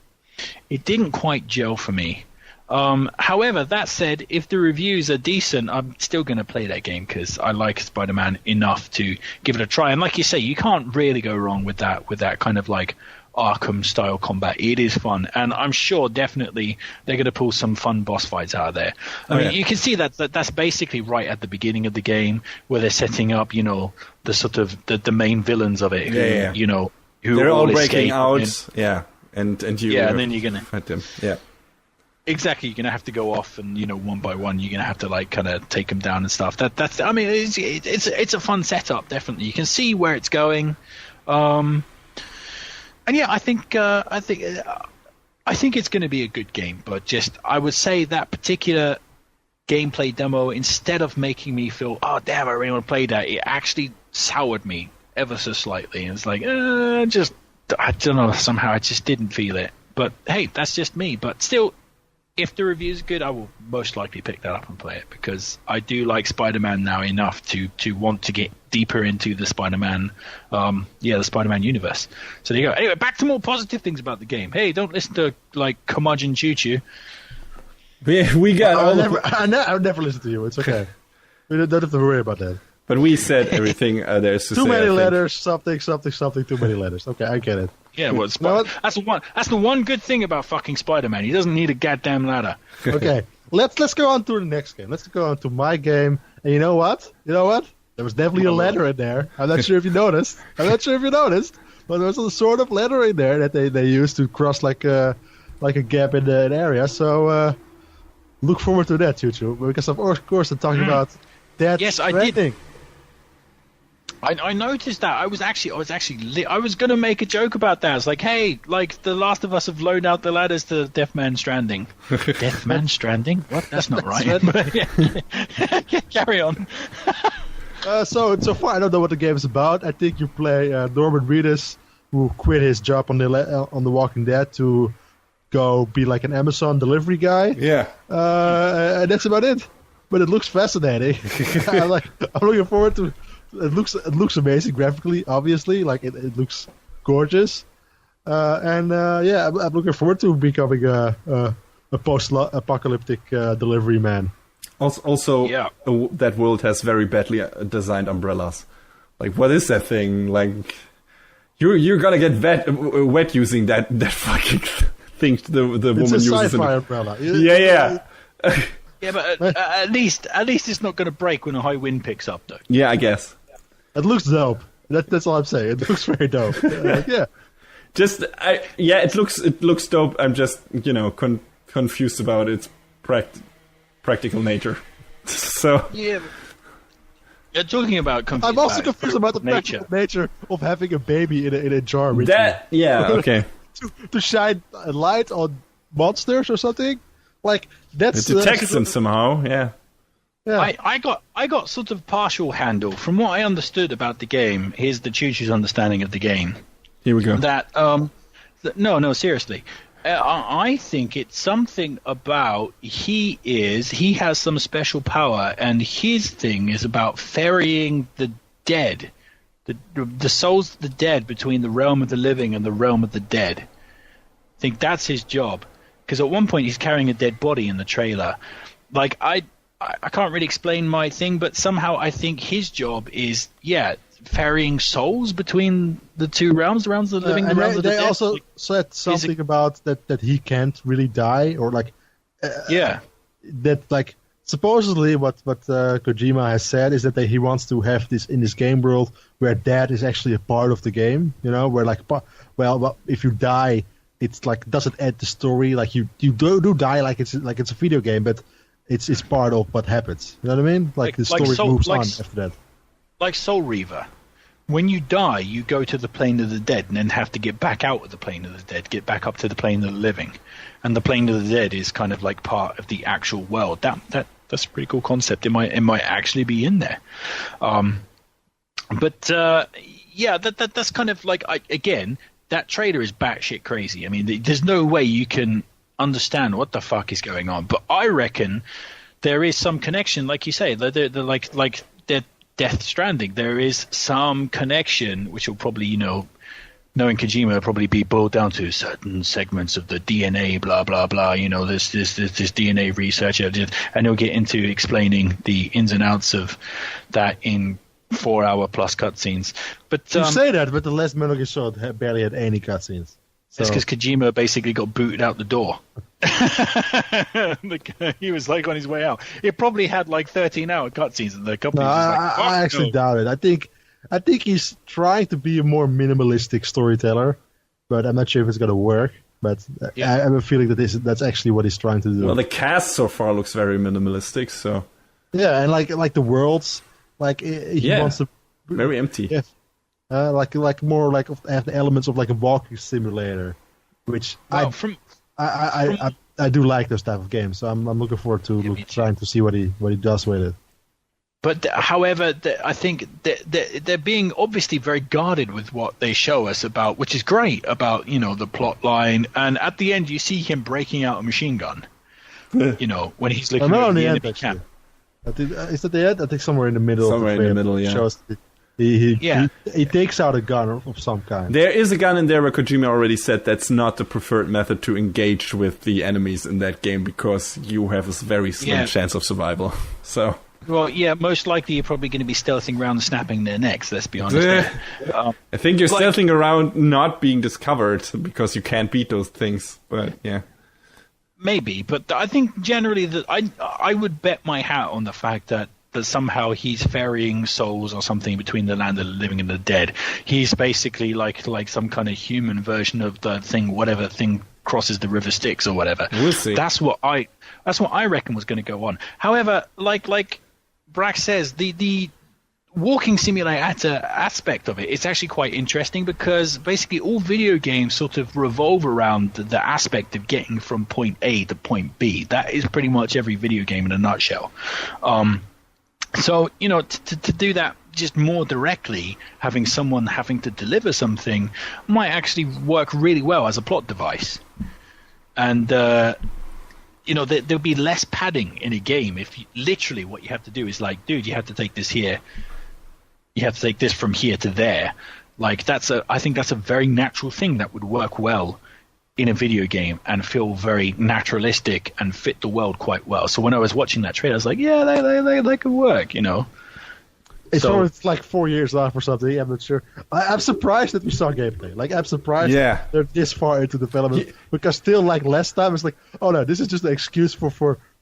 quite gel for me. However, that said, if the reviews are decent, I'm still going to play that game because I like Spider-Man enough to give it a try. And like you say, you can't really go wrong with that kind of like Arkham-style combat. It is fun, and I'm sure definitely they're going to pull some fun boss fights out of there. I mean, you can see that's basically right at the beginning of the game where they're setting up, the sort of the main villains of it. Who they're all breaking escape out. And you and then you're gonna fight them. Yeah. Exactly, you're gonna have to go off and one by one you're gonna have to like kind of take them down and stuff. That's I mean it's a fun setup, definitely. You can see where it's going, and yeah, I think it's going to be a good game. But just I would say that particular gameplay demo, instead of making me feel oh damn I really want to play that, it actually soured me ever so slightly. And it's like I don't know, somehow I just didn't feel it. But hey, that's just me. But still, if the review's good, I will most likely pick that up and play it because I do like Spider-Man now enough to want to get deeper into the Spider-Man, the Spider-Man universe. So there you go. Anyway, back to more positive things about the game. Hey, don't listen to like curmudgeon choo-choo. We got. I'll never listen to you. It's okay. We don't have to worry about that. But we said everything there's to too say. Many letters, something. Too many letters. Okay, I get it. Yeah, well, that's the one good thing about fucking Spider-Man. He doesn't need a goddamn ladder. Okay, let's go on to the next game. Let's go on to my game. And you know what? There was definitely a ladder in there. I'm not sure if you noticed. But there was a sort of ladder in there that they used to cross like a gap in the area. So look forward to that, Choo-Choo, because of course I'm talking about that. Yes, Stranding. I did. I noticed that. I was going to make a joke about that. It's like, hey, like The Last of Us have loaned out the ladders to Deathman Stranding. Deathman Stranding? What? That's not right. Carry on. So far, I don't know what the game is about. I think you play Norman Reedus, who quit his job on The Walking Dead to go be like an Amazon delivery guy. Yeah. And that's about it. But it looks fascinating. I'm looking forward to. It looks amazing graphically, obviously. Like it looks gorgeous, I'm looking forward to becoming a post-apocalyptic delivery man. Also, that world has very badly designed umbrellas. Like, what is that thing? Like, you're gonna get wet using that fucking thing the woman uses. It's a sci-fi umbrella. Yeah. Yeah, but at least it's not going to break when a high wind picks up, though. Yeah, I guess. It looks dope. That's all I'm saying. It looks very dope. Yeah. It looks dope. I'm just confused about its practical nature. So yeah. You're talking about. I'm also confused about the practical nature of having a baby in a jar. Okay. to shine a light on monsters or something. Like that's it detects them somehow. Yeah. I got sort of partial handle from what I understood about the game. Here's the Choo-Choo's understanding of the game. Here we go. No, seriously. I think it's something about he has some special power, and his thing is about ferrying the dead, the souls of the dead between the realm of the living and the realm of the dead. I think that's his job. Because at one point he's carrying a dead body in the trailer. Like I can't really explain my thing, but somehow I think his job is ferrying souls between the two realms, the realms of the living, the realms of the dead. They also said something about that he can't really die, or like that like supposedly what Kojima has said is that he wants to have this in this game world where death is actually a part of the game. Where like if you die, it's like doesn't end the story. Like you do die like it's a video game, but it's part of what happens. You know what I mean? Like the story moves on after that. Like Soul Reaver. When you die, you go to the plane of the dead and then have to get back out of the plane of the dead, get back up to the plane of the living. And the plane of the dead is kind of like part of the actual world. that's a pretty cool concept. It might actually be in there. But that's kind of like again, that trailer is batshit crazy. I mean, there's no way you can understand what the fuck is going on. But I reckon there is some connection, like you say, they're like Death Stranding. There is some connection, which will probably, knowing Kojima, will probably be boiled down to certain segments of the DNA, blah blah blah. This DNA research, and he'll get into explaining the ins and outs of that in 4-hour plus cutscenes. But you say that, but the last Metal Gear Solid barely had any cutscenes. So. It's because Kojima basically got booted out the door. He was like on his way out. It probably had like 13-hour cutscenes, and the company was like, I actually doubt it. I think he's trying to be a more minimalistic storyteller, but I'm not sure if it's going to work. But I have a feeling that that's actually what he's trying to do. Well, the cast so far looks very minimalistic, so yeah, and like the worlds, like he wants to very empty. Yeah. Like more like have the elements of like a walking simulator, which I do like those type of games. So I'm looking forward to trying to see what he does with it. But however, I think they're being obviously very guarded with what they show us about, which is great about the plot line. And at the end, you see him breaking out a machine gun. When he's looking at the enemy camp. Is that the end? I think somewhere in the middle. Somewhere in the middle, yeah. Shows he takes out a gun of some kind. There is a gun in there where Kojima already said that's not the preferred method to engage with the enemies in that game because you have a very slim chance of survival. So. Well, yeah, most likely you're probably going to be stealthing around and snapping their necks, let's be honest. I think you're stealthing around not being discovered because you can't beat those things, but yeah. Maybe, but I think generally that I would bet my hat on the fact that somehow he's ferrying souls or something between the land of the living and the dead. He's basically like some kind of human version of the thing, whatever thing crosses the river Styx or whatever. We'll see. That's what I reckon was going to go on. However, like Brack says, the walking simulator aspect of it is actually quite interesting because basically all video games sort of revolve around the aspect of getting from point A to point B. That is pretty much every video game in a nutshell. So, to do that just more directly, having someone having to deliver something might actually work really well as a plot device. And, there'll be less padding in a game if literally what you have to do is like, dude, you have to take this here. You have to take this from here to there. Like, I think that's a very natural thing that would work well in a video game and feel very naturalistic and fit the world quite well. So when I was watching that trailer, I was like, yeah, they could work, It's like 4 years off or something. I'm not sure. I'm surprised that we saw gameplay. Like, I'm surprised they're this far into development because still like last time it's like, oh no, this is just an excuse for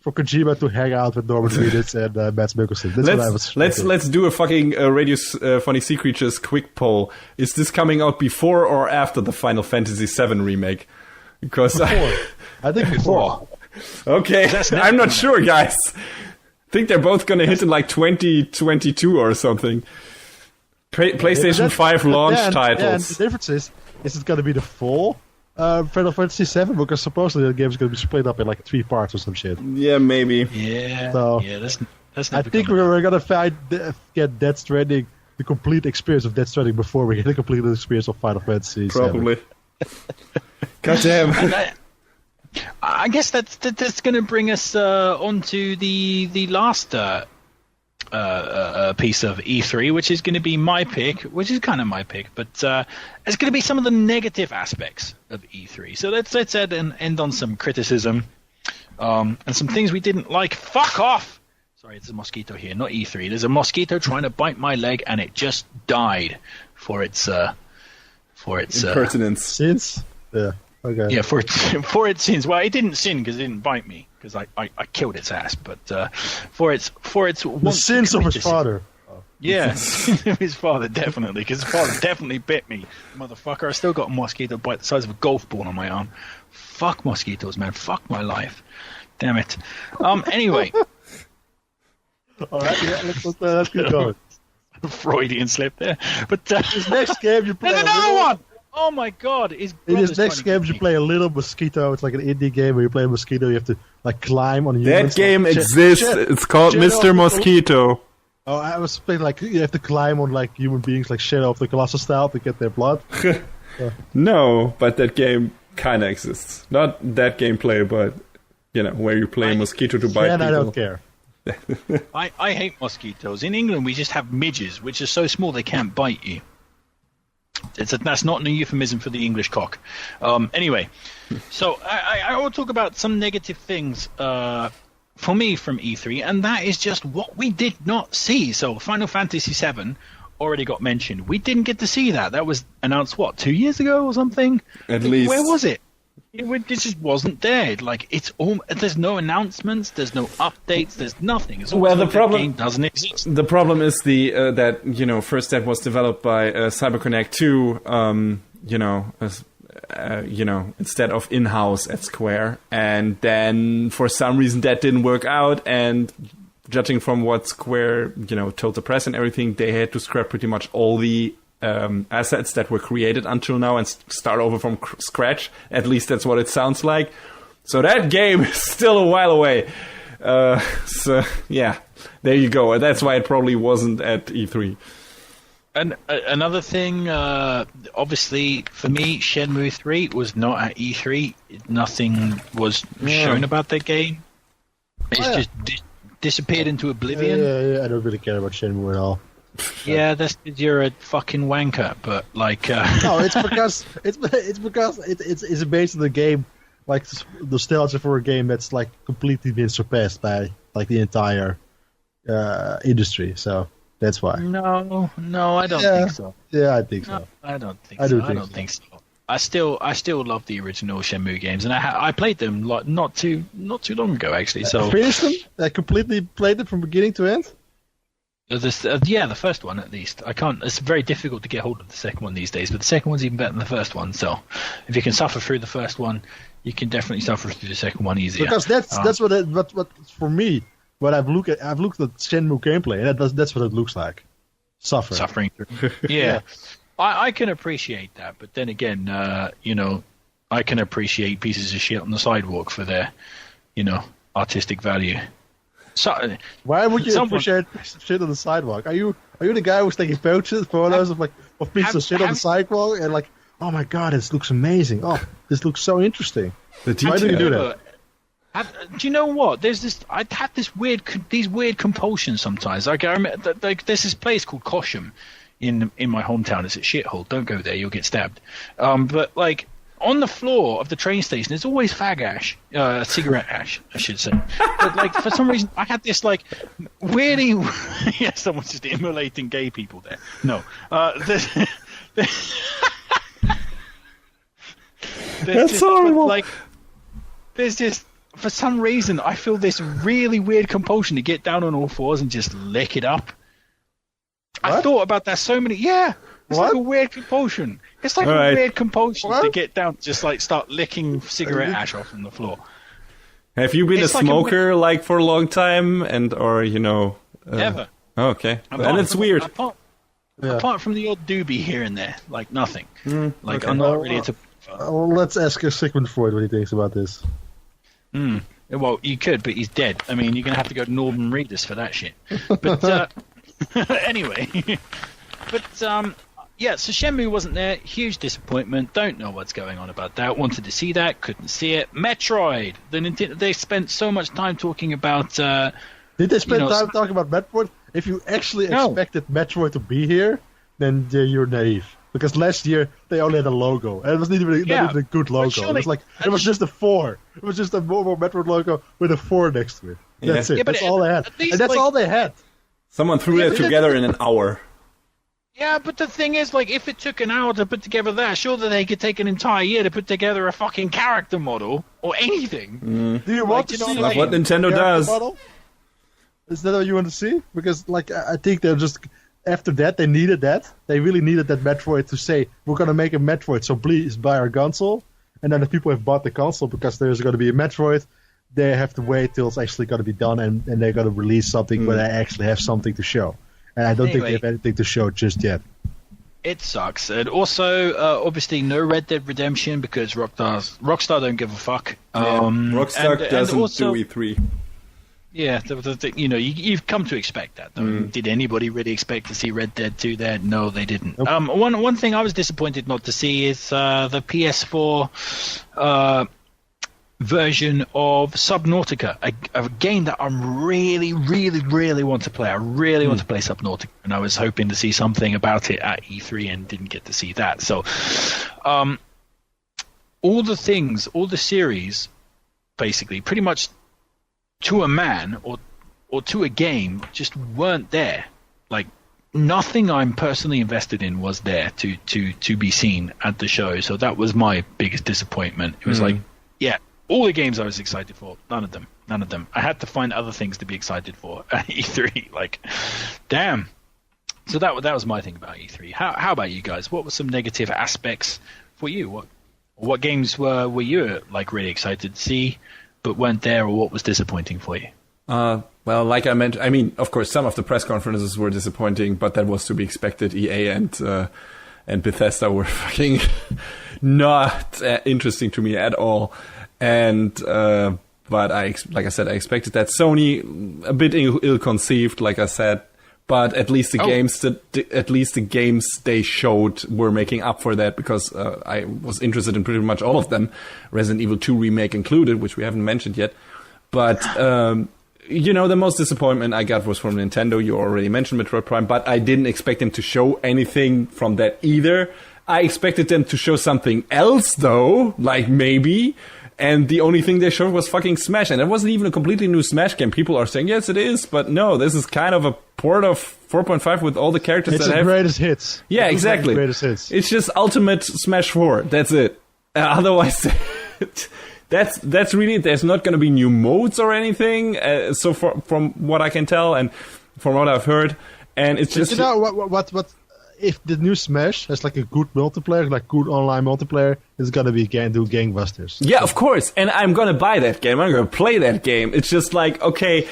Kojima to hang out with Norman Reedus and Mads Mikkelsen. That's what I was. Let's do a fucking Radiophonic Sea Creatures quick poll. Is this coming out before or after the Final Fantasy VII remake? Because I think before. Okay, I'm not sure, guys. I think they're both going to hit in like 2022 or something. PlayStation 5 launch titles. Yeah, and the difference is it going to be the full Final Fantasy VII? Because supposedly the game is going to be split up in like 3 parts or some shit. Yeah, maybe. Yeah, so, that's I think we're going to get Death Stranding, the complete experience of Death Stranding before we get the complete experience of Final Fantasy Probably. God damn. I guess that's going to bring us onto the last piece of E3, which is going to be my pick, which is kind of my pick, but it's going to be some of the negative aspects of E3. So let's end on some criticism and some things we didn't like. Fuck off! Sorry, it's a mosquito here, not E3. There's a mosquito trying to bite my leg, and it just died for its impertinence. Since? Yeah. Okay. Yeah, for its sins. Well, it didn't sin because it didn't bite me because I killed its ass. But for its the sins of his father. Yeah, his father definitely, because his father definitely bit me, motherfucker. I still got a mosquito bite the size of a golf ball on my arm. Fuck mosquitoes, man. Fuck my life. Damn it. Anyway. All right, yeah, let's get going. Freudian slip there. But this next game you play. There's another one. Oh my god! In this next game, you play a little mosquito. It's like an indie game where you play a mosquito. You have to like climb on humans. That game exists. It's called Mr. Mosquito. Oh, I was playing like you have to climb on like human beings, like Shadow of the Colossus style, to get their blood. No, but that game kind of exists. Not that gameplay, but where you play a mosquito to bite people. I don't care. I hate mosquitoes. In England, we just have midges, which are so small they can't bite you. That's not a euphemism for the English cock. Anyway, so I will talk about some negative things for me from E3, and that is just what we did not see. So Final Fantasy VII already got mentioned. We didn't get to see that. That was announced, 2 years ago or something? At least. Where was it? It just wasn't there. Like, there's no announcements, there's no updates, there's nothing. It's well, the like problem game doesn't exist. The problem is that first that was developed by CyberConnect 2, instead of in-house at Square, and then for some reason that didn't work out, and judging from what Square told the press and everything, they had to scrap pretty much all the assets that were created until now and start over from scratch. At least that's what it sounds like. So that game is still a while away. So yeah, there you go. That's why it probably wasn't at E3. And another thing, obviously for me, Shenmue 3 was not at E3. Nothing was shown about that game. It's just disappeared into oblivion. Yeah, I don't really care about Shenmue at all. Yeah, you're a fucking wanker, but like. No, it's because it's based on the game, like nostalgia for a game that's like completely been surpassed by like the entire industry. So that's why. No, I don't think so. Yeah, I think so. No, I don't think so. I don't think so. I still love the original Shenmue games, and I played them like not too long ago actually. So finished them? I completely played them from beginning to end. The first one at least. I can't. It's very difficult to get hold of the second one these days, but the second one's even better than the first one. So, if you can suffer through the first one, you can definitely suffer through the second one easier. Because that's what for me. What I've looked at Shenmue gameplay, and that's what it looks like. Suffering. Yeah. I can appreciate that, but then again, I can appreciate pieces of shit on the sidewalk for their, artistic value. So, why would you appreciate shit on the sidewalk? Are you the guy who's taking photos of pieces of shit on the sidewalk and like, oh my god, this looks amazing. Oh, this looks so interesting. Why do you do that? Do you know what? I have these weird compulsions sometimes. Like I remember, there's this place called Cosham in my hometown. It's a shithole. Don't go there. You'll get stabbed. But like. On the floor of the train station, there's always fag ash, cigarette ash, I should say. But like for some reason, I had this like weirdly, yeah, someone's just immolating gay people there. No, that's horrible. Like, there's just for some reason I feel this really weird compulsion to get down on all fours and just lick it up. What? I thought about that so many. Yeah. It's like a weird compulsion. It's like a weird compulsion to get down, just like start licking cigarette ash off on the floor. Have you been a smoker like for a long time, or Never. Oh, okay, and it's weird. Apart from the odd doobie here and there, like nothing. Like I'm not really into. Let's ask Sigmund Freud what he thinks about this. Well, you could, but he's dead. I mean, you're gonna have to go to Norman Reedus for that shit. But anyway, but yeah, so Shenmue wasn't there. Huge disappointment. Don't know what's going on about that. Wanted to see that. Couldn't see it. Metroid. They spent so much time talking about... Did they spend time talking about Metroid? If you actually expected Metroid to be here, then you're naive. Because last year, they only had a logo. And it wasn't even a good logo. It was just a 4. It was just a more Metroid logo with a 4 next to it. That's it. Yeah, that's all they had. And that's all they had. Someone threw it together in an hour. Yeah, but the thing is, like, if it took an hour to put together that, surely they could take an entire year to put together a fucking character model or anything. Do you want to see what Nintendo does? Model? Is that what you want to see? Because, like, I think they're just after that they needed that. They really needed that Metroid to say, we're gonna make a Metroid, so please buy our console. And then the people have bought the console because there's going to be a Metroid. They have to wait till it's actually going to be done, and they're going to release something where they actually have something to show. And I don't think they have anything to show just yet. It sucks. And also, obviously, no Red Dead Redemption because Rockstar don't give a fuck. Rockstar doesn't also, do E3. Yeah, you've come to expect that. Did anybody really expect to see Red Dead 2 there? No, they didn't. Nope. One thing I was disappointed not to see is the PS4 version of Subnautica, a game that I'm really, really, really want to play. I really want to play Subnautica, and I was hoping to see something about it at E3 and didn't get to see that. So, all the series, basically, pretty much to a man or to a game, just weren't there. Like, nothing I'm personally invested in was there to be seen at the show. So that was my biggest disappointment. It was like, yeah, all the games I was excited for, none of them. I had to find other things to be excited for at E3. Like, damn. So that was my thing about E3. How about you guys? What were some negative aspects for you? What games were you like really excited to see but weren't there, or what was disappointing for you? Well, like I mentioned, I mean, of course, some of the press conferences were disappointing, but that was to be expected. EA and Bethesda were fucking not interesting to me at all. And but like I said, I expected that. Sony a bit ill-conceived, like I said, but at least the games they showed were making up for that, because I was interested in pretty much all of them, Resident Evil 2 remake included, which we haven't mentioned yet. But the most disappointment I got was from Nintendo. You already mentioned Metroid Prime, but I didn't expect them to show anything from that either. I expected them to show something else, though, like maybe. And the only thing they showed was fucking Smash. And it wasn't even a completely new Smash game. People are saying, yes, it is. But no, this is kind of a port of 4.5 with all the characters that have... It's the greatest hits. Yeah, exactly. Greatest hits. It's just ultimate Smash 4. That's it. Otherwise, that's really it. There's not going to be new modes or anything. So from what I can tell and from what I've heard. And it's just... what if the new Smash has like a good multiplayer, like good online multiplayer, it's gonna be do gangbusters. Yeah, of course. And I'm gonna buy that game. I'm gonna play that game. It's just like, okay,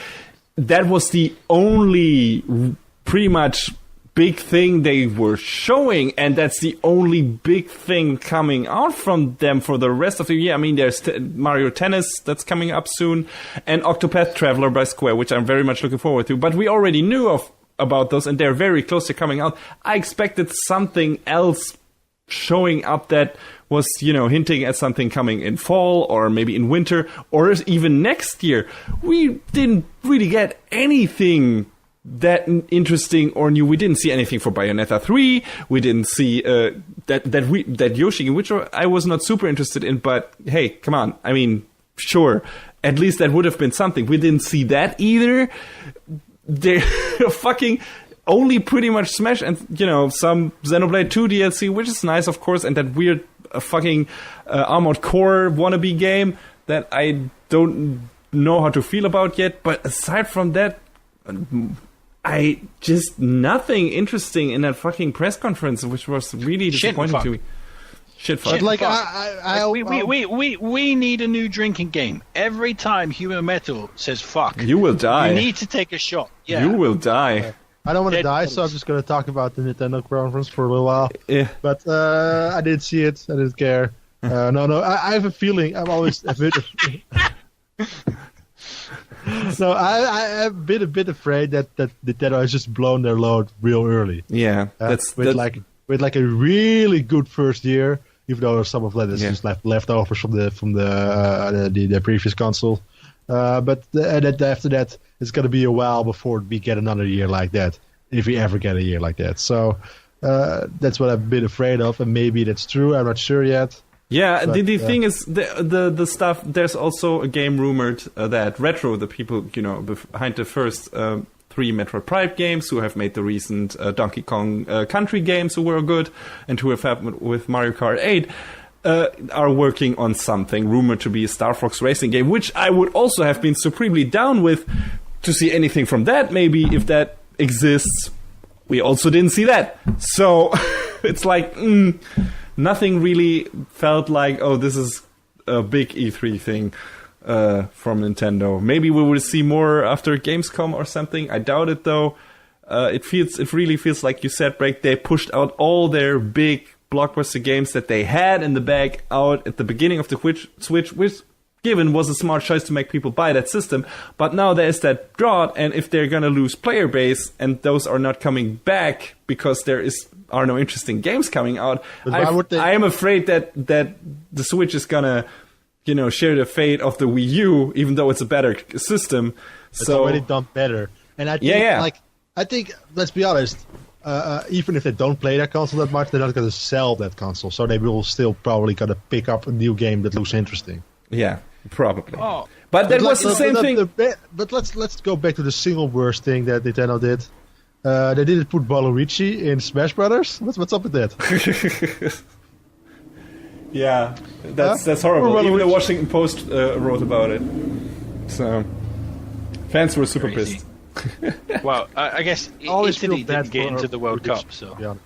that was the only pretty much big thing they were showing, and that's the only big thing coming out from them for the rest of the year. I mean, there's Mario Tennis that's coming up soon, and Octopath Traveler by Square, which I'm very much looking forward to. But we already knew about those, and they're very close to coming out. I expected something else showing up that was, hinting at something coming in fall or maybe in winter or even next year. We didn't really get anything that interesting or new. We didn't see anything for Bayonetta 3. We didn't see that Yoshi, which I was not super interested in, but hey, come on. I mean, sure. At least that would have been something. We didn't see that either. They're fucking only pretty much Smash and, some Xenoblade 2 DLC, which is nice, of course, and that weird fucking Armored Core wannabe game that I don't know how to feel about yet. But aside from that, I just nothing interesting in that fucking press conference, which was really disappointing to me. Shit fuck. We need a new drinking game. Every time Human Metal says fuck, you will die. You need to take a shot. Yeah. You will die. I don't want to die, so I'm just going to talk about the Nintendo conference for a little while. Yeah. But I didn't see it. I didn't care. No. I have a feeling. I'm always a bit. So I'm a bit afraid that Nintendo has just blown their load real early. Yeah. With like a really good first year. Even though some of that is just leftovers from the previous console, but after that, it's going to be a while before we get another year like that, if we ever get a year like that. So that's what I'm a bit afraid of, and maybe that's true. I'm not sure yet. Yeah, but, the thing is, the stuff. There's also a game rumored that Retro, the people behind the first 3 Metroid Prime games, who have made the recent Donkey Kong Country games, who were good, and who have had with Mario Kart 8, are working on something rumored to be a Star Fox racing game, which I would also have been supremely down with to see anything from that, maybe, if that exists. We also didn't see that. So it's like, nothing really felt like, oh, this is a big E3 thing. From Nintendo. Maybe we will see more after Gamescom or something. I doubt it, though. It really feels like you said, Break. They pushed out all their big blockbuster games that they had in the bag out at the beginning of the Switch, which given was a smart choice to make people buy that system. But now there's that drought, and if they're gonna lose player base and those are not coming back because are no interesting games coming out, I am afraid that the Switch is gonna, share the fate of the Wii U, even though it's a better system. It's already done better, and I think I think, let's be honest, even if they don't play that console that much, they're not going to sell that console, so they will still probably going to pick up a new game that looks interesting. Yeah, probably. Oh. But that was the same thing. But let's go back to the single worst thing that Nintendo did. They didn't put Waluigi in Smash Brothers. What's up with that? Yeah, that's horrible. Even the Washington Post wrote about it. So fans were super pissed. Well, I guess Italy didn't get into the World Cup, so.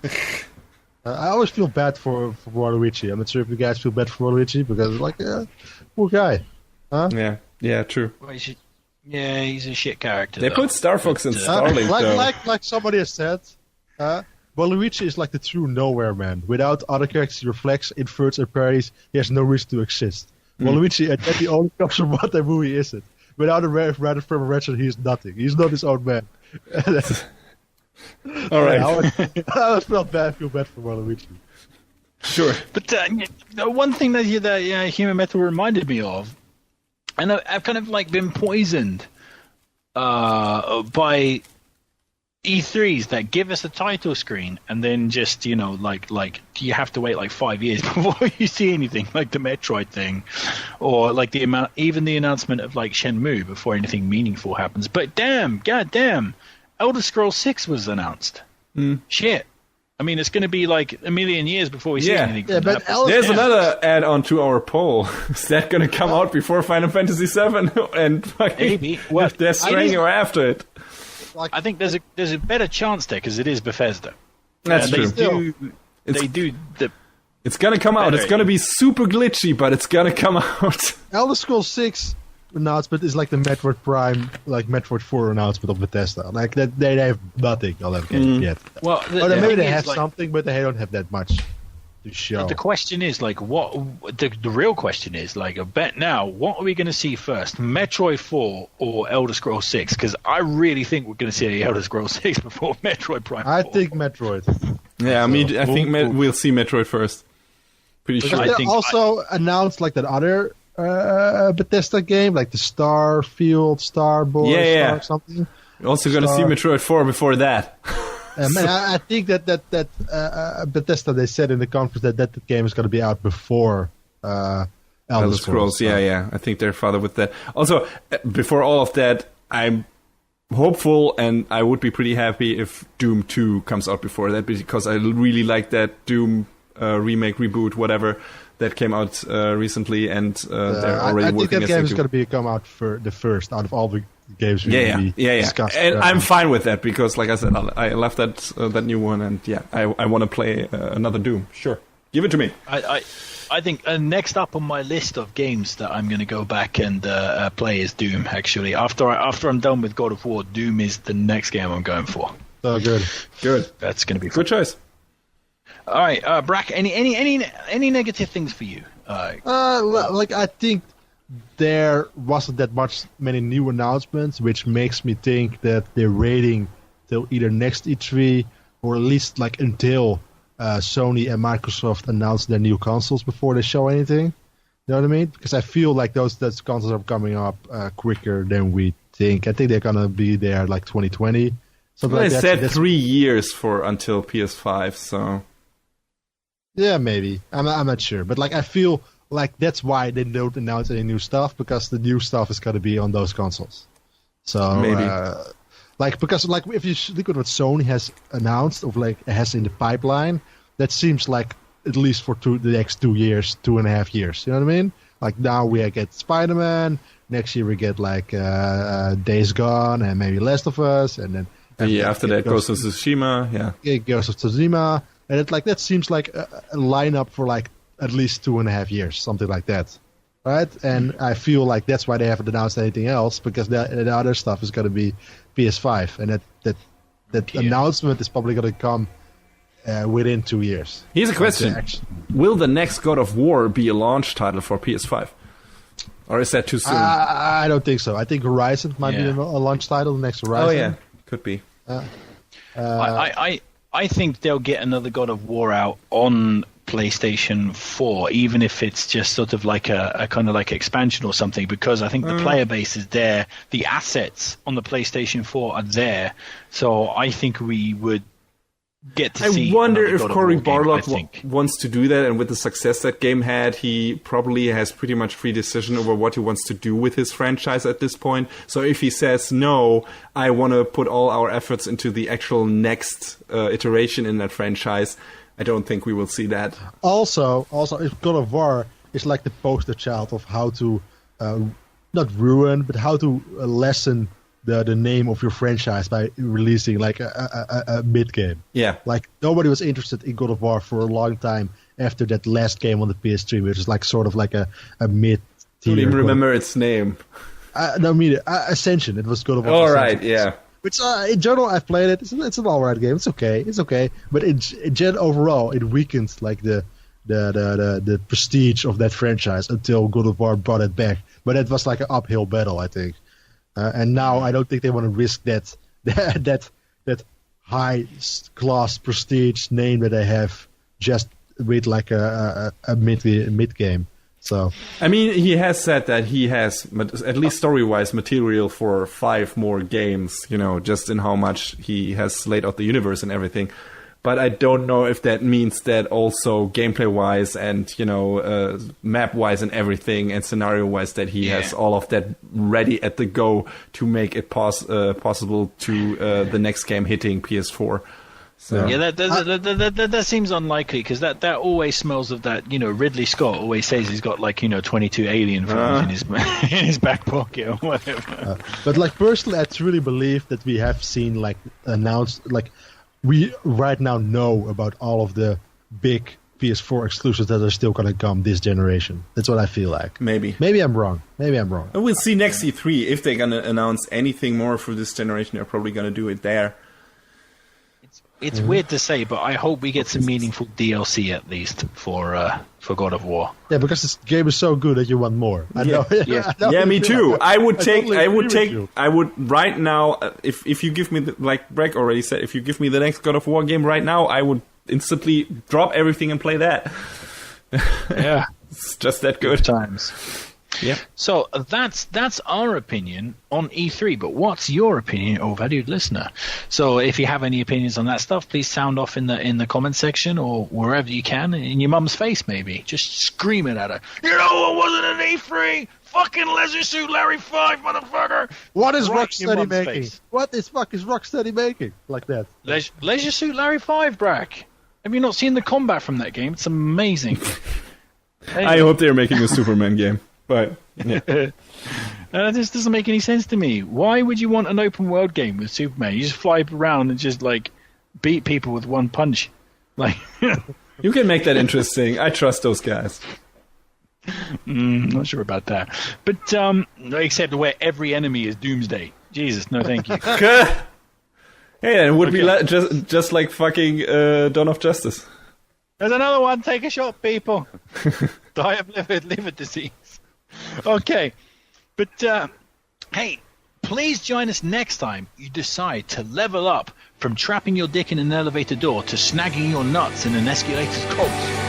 I always feel bad for Waluigi. I'm not sure if you guys feel bad for Waluigi, because poor guy. Huh? Yeah, true. Well, he's a shit character. They put Star Fox in Starlink, like somebody has said, Waluigi is like the true nowhere man. Without other characters he reflects, inverts, and parries, he has no reason to exist. Waluigi, and that the only comes from what the movie is it. Without a rather firm wretched, he is nothing. He's not his own man. All right. I always feel bad for Waluigi. Sure. But one thing that Human Metal reminded me of, and I've kind of been poisoned by E3s that give us a title screen and then just you have to wait 5 years before you see anything, like the Metroid thing, or even the announcement of Shenmue before anything meaningful happens. But goddamn, Elder Scrolls 6 was announced. Shit. I mean, it's going to be a million years before we see anything. Yeah, but there's another add-on to our poll. Is that going to come out before Final Fantasy VII and maybe Death Stranding or after it? I think there's a better chance there because it is Bethesda. That's true. It's gonna come out. It's gonna be super glitchy, but it's gonna come out. Elder Scrolls 6 announcement is like the Metroid Prime, Metroid 4 announcement of Bethesda. That they have nothing on that game yet. Well, maybe they have something, but they don't have that much to show. The question is what the real question is I bet now, what are we going to see first, Metroid 4 or Elder Scrolls 6? Because I really think we're going to see Elder Scrolls 6 before Metroid Prime 4. I think Metroid. Yeah, I think we'll see Metroid first. Pretty sure. They also announced that other Bethesda game, the Starfield, Star something. We're also going to see Metroid 4 before that. I think that Bethesda, they said in the conference that game is going to be out before Elder Scrolls. Yeah. I think they're further with that. Also, before all of that, I'm hopeful and I would be pretty happy if Doom 2 comes out before that, because I really like that Doom remake, reboot, whatever, that came out recently, and they're already working. I think that game is going to come out for the first out of all the games we discussed. And I'm fine with that because, like I said, I left that new one, and I want to play another Doom. Sure, give it to me. I think next up on my list of games that I'm going to go back and play is Doom. Actually, after I'm done with God of War, Doom is the next game I'm going for. Oh, good. That's going to be good choice. All right, Brack. Any negative things for you? I think there wasn't many new announcements, which makes me think that they're waiting till either next E3 or at least until Sony and Microsoft announce their new consoles before they show anything. You know what I mean? Because I feel like those consoles are coming up quicker than we think. I think they're gonna be there 2020. They said 3 years until PS5, so. Yeah, maybe. I'm not sure, but I feel that's why they don't announce any new stuff, because the new stuff is going to be on those consoles. So maybe because if you look at what Sony has announced has in the pipeline, that seems at least for the next 2 years, 2.5 years. You know what I mean? Now we get Spiderman. Next year we get Days Gone and maybe Last of Us, and then after that Ghost of Tsushima. Yeah, Ghost of Tsushima. And that seems like a lineup for at least 2.5 years, something like that, right? And I feel that's why they haven't announced anything else, because the other stuff is going to be PS5, and that That announcement is probably going to come within 2 years. Here's a question. Will the next God of War be a launch title for PS5? Or is that too soon? I don't think so. I think Horizon might be a launch title, the next Horizon. Oh, yeah. Could be. I think they'll get another God of War out on PlayStation 4, even if it's just sort of like a kind of like expansion or something, because I think the player base is there. The assets on the PlayStation 4 are there. So I think we would get to see. I wonder if God of Cory War game, Barlog wants to do that, and with the success that game had, he probably has pretty much free decision over what he wants to do with his franchise at this point. So if he says, no, I want to put all our efforts into the actual next iteration in that franchise, I don't think we will see that. Also, if God of War is like the poster child of how to not ruin, but how to lessen the name of your franchise by releasing like a mid game. Yeah. Like nobody was interested in God of War for a long time after that last game on the PS3, which is like sort of like a mid tier. I don't even remember its name. Ascension. It was God of War. All Ascension. Right, yeah. Which in general I've played it. It's an alright game. It's okay. But in overall it weakened like the prestige of that franchise until God of War brought it back. But it was like an uphill battle, I think. And now I don't think they want to risk that high class prestige name that they have just with like a mid game. So I mean, he has said that he has at least story wise material for 5 more games. Just in how much he has laid out the universe and everything. But I don't know if that means that also gameplay-wise and, map-wise and everything and scenario-wise that he has all of that ready at the go to make it possible to the next game hitting PS4. So. Yeah, that seems unlikely because that always smells of that. Ridley Scott always says he's got 22 Alien films in his back pocket or whatever. But personally, I truly believe that we have seen announced we right now know about all of the big PS4 exclusives that are still going to come this generation. That's what I feel like. Maybe I'm wrong. And we'll see next E3 if they're going to announce anything more for this generation. They're probably going to do it there. It's weird to say, but I hope we get some meaningful DLC at least for God of War. Yeah, because this game is so good that you want more. I know. Yeah, me too. I would right now. If you give me like Breg already said, if you give me the next God of War game right now, I would instantly drop everything and play that. Yeah, it's just that good. Times. Yeah. So that's our opinion on E3, but what's your opinion, oh valued listener? So if you have any opinions on that stuff, please sound off in the comment section or wherever you can, in your mum's face maybe. Just scream it at her. What wasn't an E3? Fucking Leisure Suit Larry 5, motherfucker! What is Rocksteady making? What the fuck is Rocksteady making? Like that. Leisure Suit Larry 5, Brack. Have you not seen the combat from that game? It's amazing. I hope they're making a Superman game. But yeah. This doesn't make any sense to me. Why would you want an open world game with Superman? You just fly around and just beat people with one punch. You can make that interesting. I trust those guys. Not sure about that. But except where every enemy is Doomsday. Jesus, no thank you. Hey, it would be just like fucking Dawn of Justice. There's another one. Take a shot, people. Die of liver disease. Okay, but hey, please join us next time you decide to level up from trapping your dick in an elevator door to snagging your nuts in an escalator's coast.